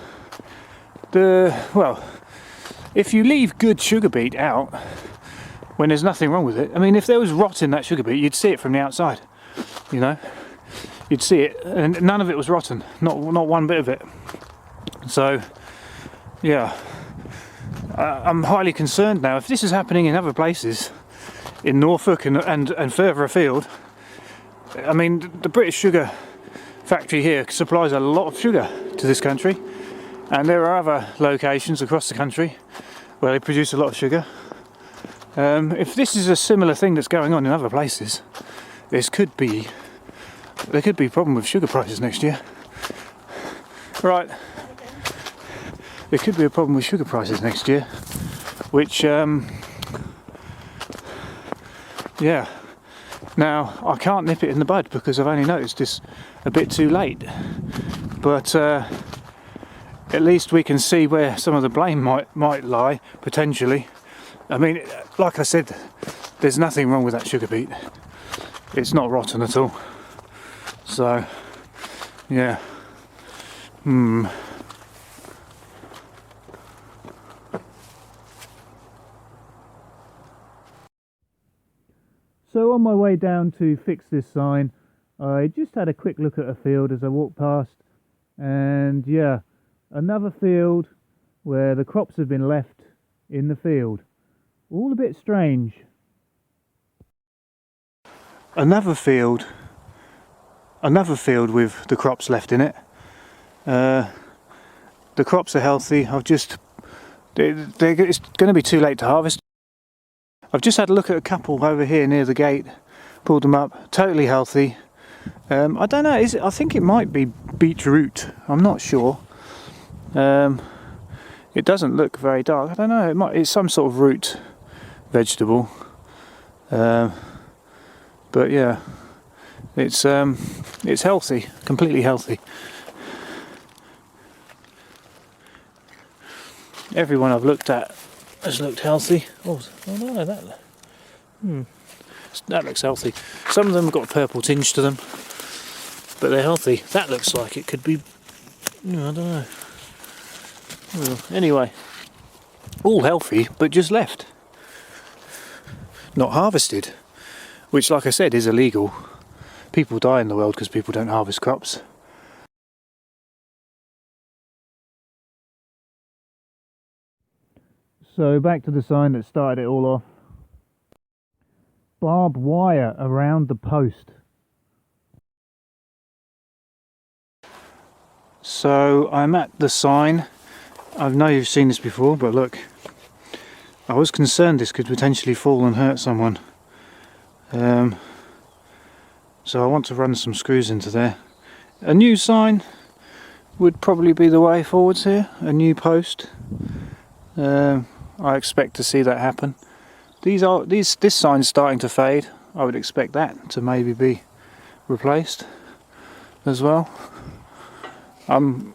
if you leave good sugar beet out when there's nothing wrong with it. I mean, if there was rot in that sugar beet, you'd see it from the outside, you know, you'd see it, and none of it was rotten, not one bit of it. So yeah, I'm highly concerned now. If this is happening in other places in Norfolk and further afield, I mean, the British Sugar factory here supplies a lot of sugar to this country, and there are other locations across the country where they produce a lot of sugar. If this is a similar thing that's going on in other places, there could be a problem with sugar prices next year. Right, there could be a problem with sugar prices next year, which yeah. Now, I can't nip it in the bud because I've only noticed this a bit too late, but at least we can see where some of the blame might lie, potentially. I mean, like I said, there's nothing wrong with that sugar beet. It's not rotten at all. So, yeah. So on my way down to fix this sign, I just had a quick look at a field as I walked past, and yeah, another field where the crops have been left in the field. All a bit strange. Another field with the crops left in it. The crops are healthy. It's going to be too late to harvest. I've just had a look at a couple over here near the gate, pulled them up, totally healthy. I don't know, I think it might be beetroot, I'm not sure. It doesn't look very dark, I don't know, it's some sort of root vegetable. But yeah, it's healthy, completely healthy. Everyone I've looked at has looked healthy. Oh no, that looks healthy. Some of them have got a purple tinge to them, but they're healthy. That looks like it could be, I don't know. Well, anyway, all healthy, but just left. Not harvested, which, like I said, is illegal. People die in the world because people don't harvest crops. So back to the sign that started it all off. Barbed wire around the post. So I'm at the sign. I know you've seen this before, but look, I was concerned this could potentially fall and hurt someone. So I want to run some screws into there. A new sign would probably be the way forwards here, a new post. I expect to see that happen. This sign's starting to fade. I would expect that to maybe be replaced as well. And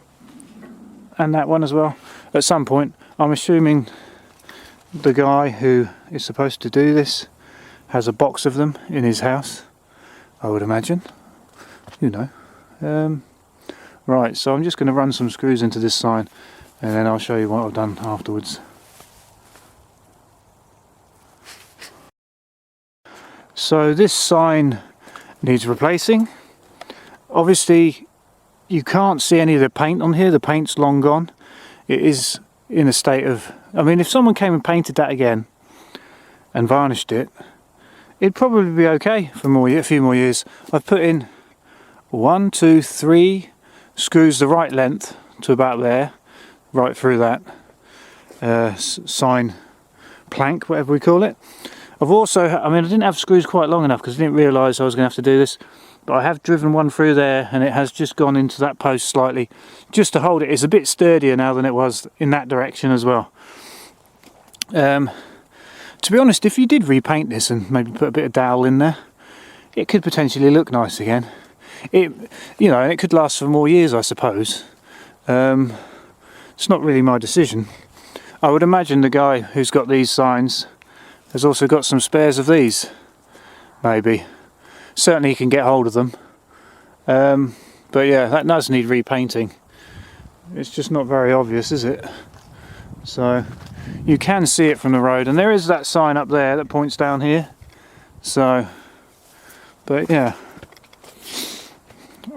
that one as well. At some point, I'm assuming the guy who is supposed to do this has a box of them in his house, I would imagine. You know. Right, so I'm just going to run some screws into this sign, and then I'll show you what I've done afterwards. So this sign needs replacing. Obviously you can't see any of the paint on here, the paint's long gone. It is in a state of, I mean, if someone came and painted that again and varnished it, it'd probably be okay for a few more years. I've put in 1, 2, 3 screws the right length to about there, right through that sign plank, whatever we call it. I've also, I mean, I didn't have screws quite long enough because I didn't realise I was going to have to do this, but I have driven one through there and it has just gone into that post slightly just to hold it. It's a bit sturdier now than it was in that direction as well. To be honest, if you did repaint this and maybe put a bit of dowel in there, it could potentially look nice again. You know, and it could last for more years, I suppose. It's not really my decision. I would imagine the guy who's got these signs has also got some spares of these, maybe. Certainly he can get hold of them. But yeah, that does need repainting. It's just not very obvious, is it? So you can see it from the road, and there is that sign up there that points down here. So, but yeah.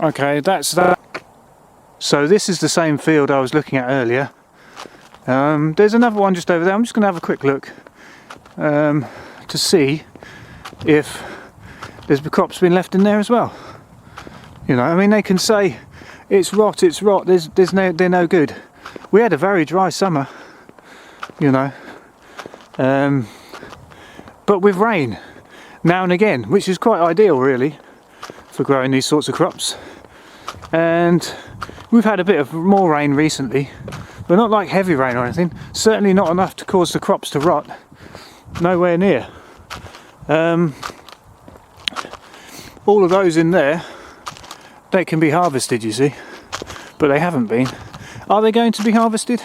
Okay, that's that. So this is the same field I was looking at earlier. There's another one just over there. I'm just going to have a quick look to see if there's crops been left in there as well. You know, I mean, they can say it's rot, they're no good. We had a very dry summer, you know, but with rain now and again, which is quite ideal really for growing these sorts of crops. And we've had a bit of more rain recently, but not like heavy rain or anything. Certainly not enough to cause the crops to rot. Nowhere near. All of those in there, they can be harvested, you see, but they haven't been. Are they going to be harvested?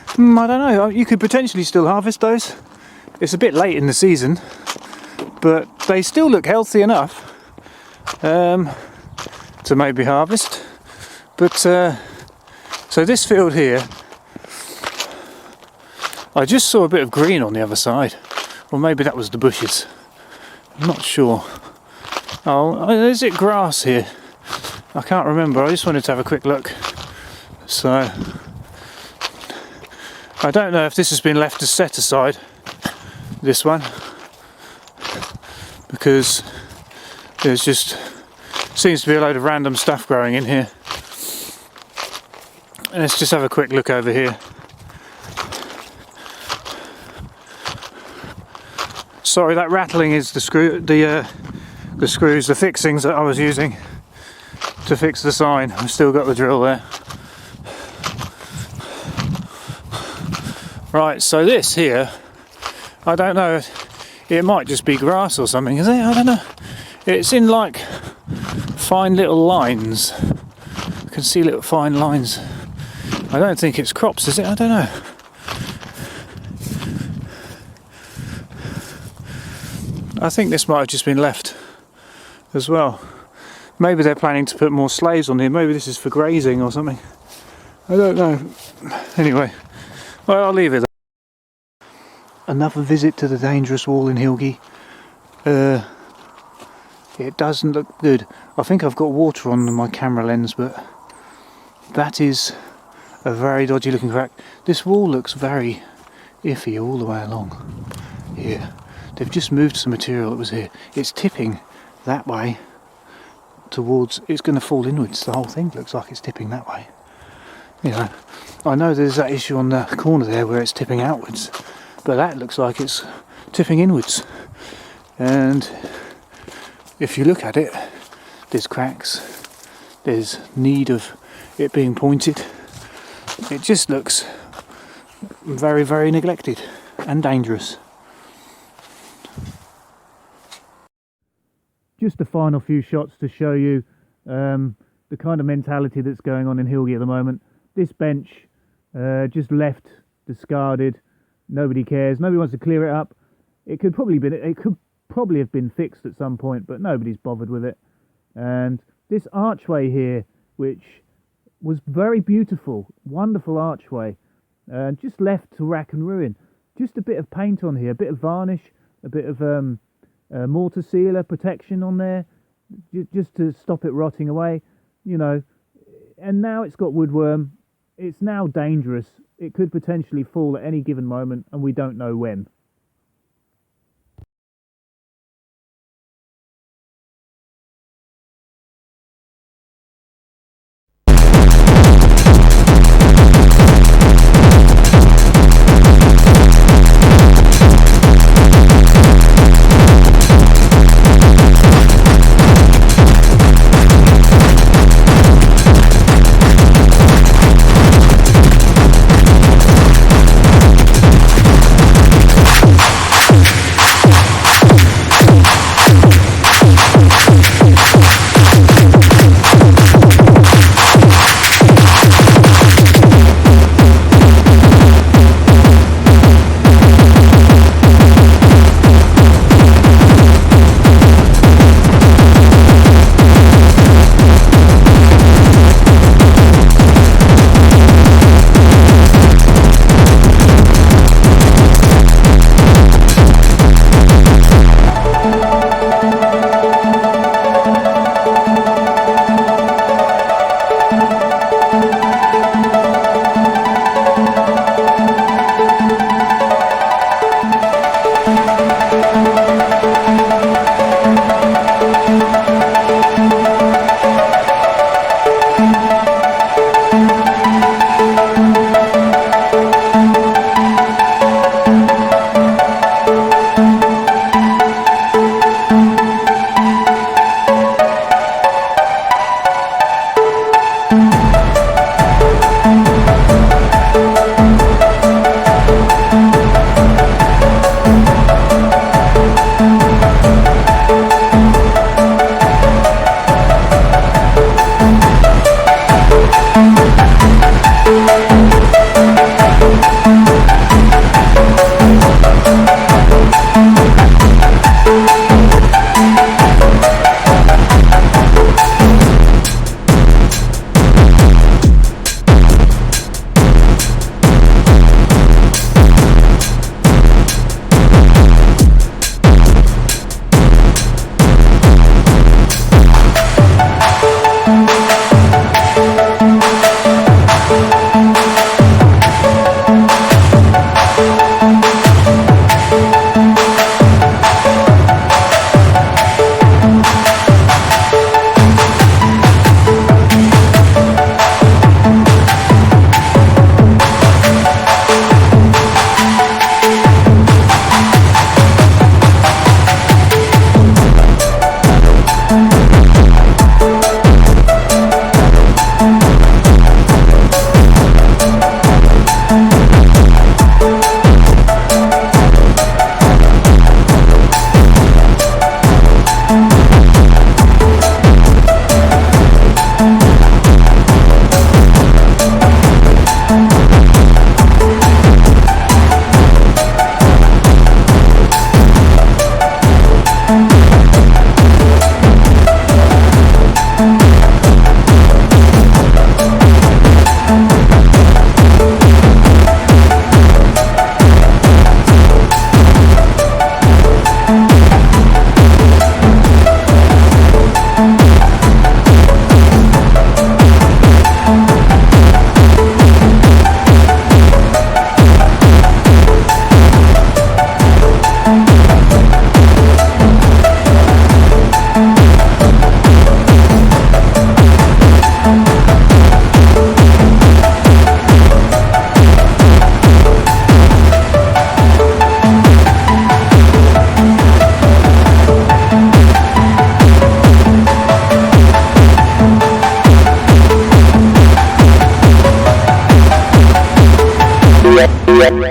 I don't know. You could potentially still harvest those. It's a bit late in the season, but they still look healthy enough to maybe harvest. But so this field here, I just saw a bit of green on the other side, or maybe that was the bushes. I'm not sure. Oh, is it grass here? I can't remember. I just wanted to have a quick look. So I don't know if this has been left as set aside, this one, because there's just seems to be a load of random stuff growing in here. Let's just have a quick look over here. Sorry, that rattling is the screws, the fixings that I was using to fix the sign. I've still got the drill there. Right, so this here, I don't know, it might just be grass or something, is it? I don't know. It's in like fine little lines. I can see little fine lines. I don't think it's crops, is it? I don't know. I think this might have just been left as well. Maybe they're planning to put more slaves on here. Maybe this is for grazing or something. I don't know. Anyway, well, I'll leave it. Another visit to the dangerous wall in Hilgay. It doesn't look good. I think I've got water on my camera lens, but that is a very dodgy looking crack. This wall looks very iffy all the way along here. They've just moved some material that was here. It's tipping that way towards, it's going to fall inwards. The whole thing looks like it's tipping that way. You know, I know there's that issue on the corner there where it's tipping outwards, but that looks like it's tipping inwards. And if you look at it, there's cracks, there's need of it being pointed. It just looks very, very neglected and dangerous. Just the final few shots to show you the kind of mentality that's going on in Hilgay at the moment. This bench just left, discarded. Nobody cares. Nobody wants to clear it up. It could probably have been fixed at some point, but nobody's bothered with it. And this archway here, which was very beautiful, wonderful archway, just left to rack and ruin. Just a bit of paint on here, a bit of varnish, a bit of mortar sealer protection on there, just to stop it rotting away, you know. And now it's got woodworm. It's now dangerous. It could potentially fall at any given moment, and we don't know when. Yeah.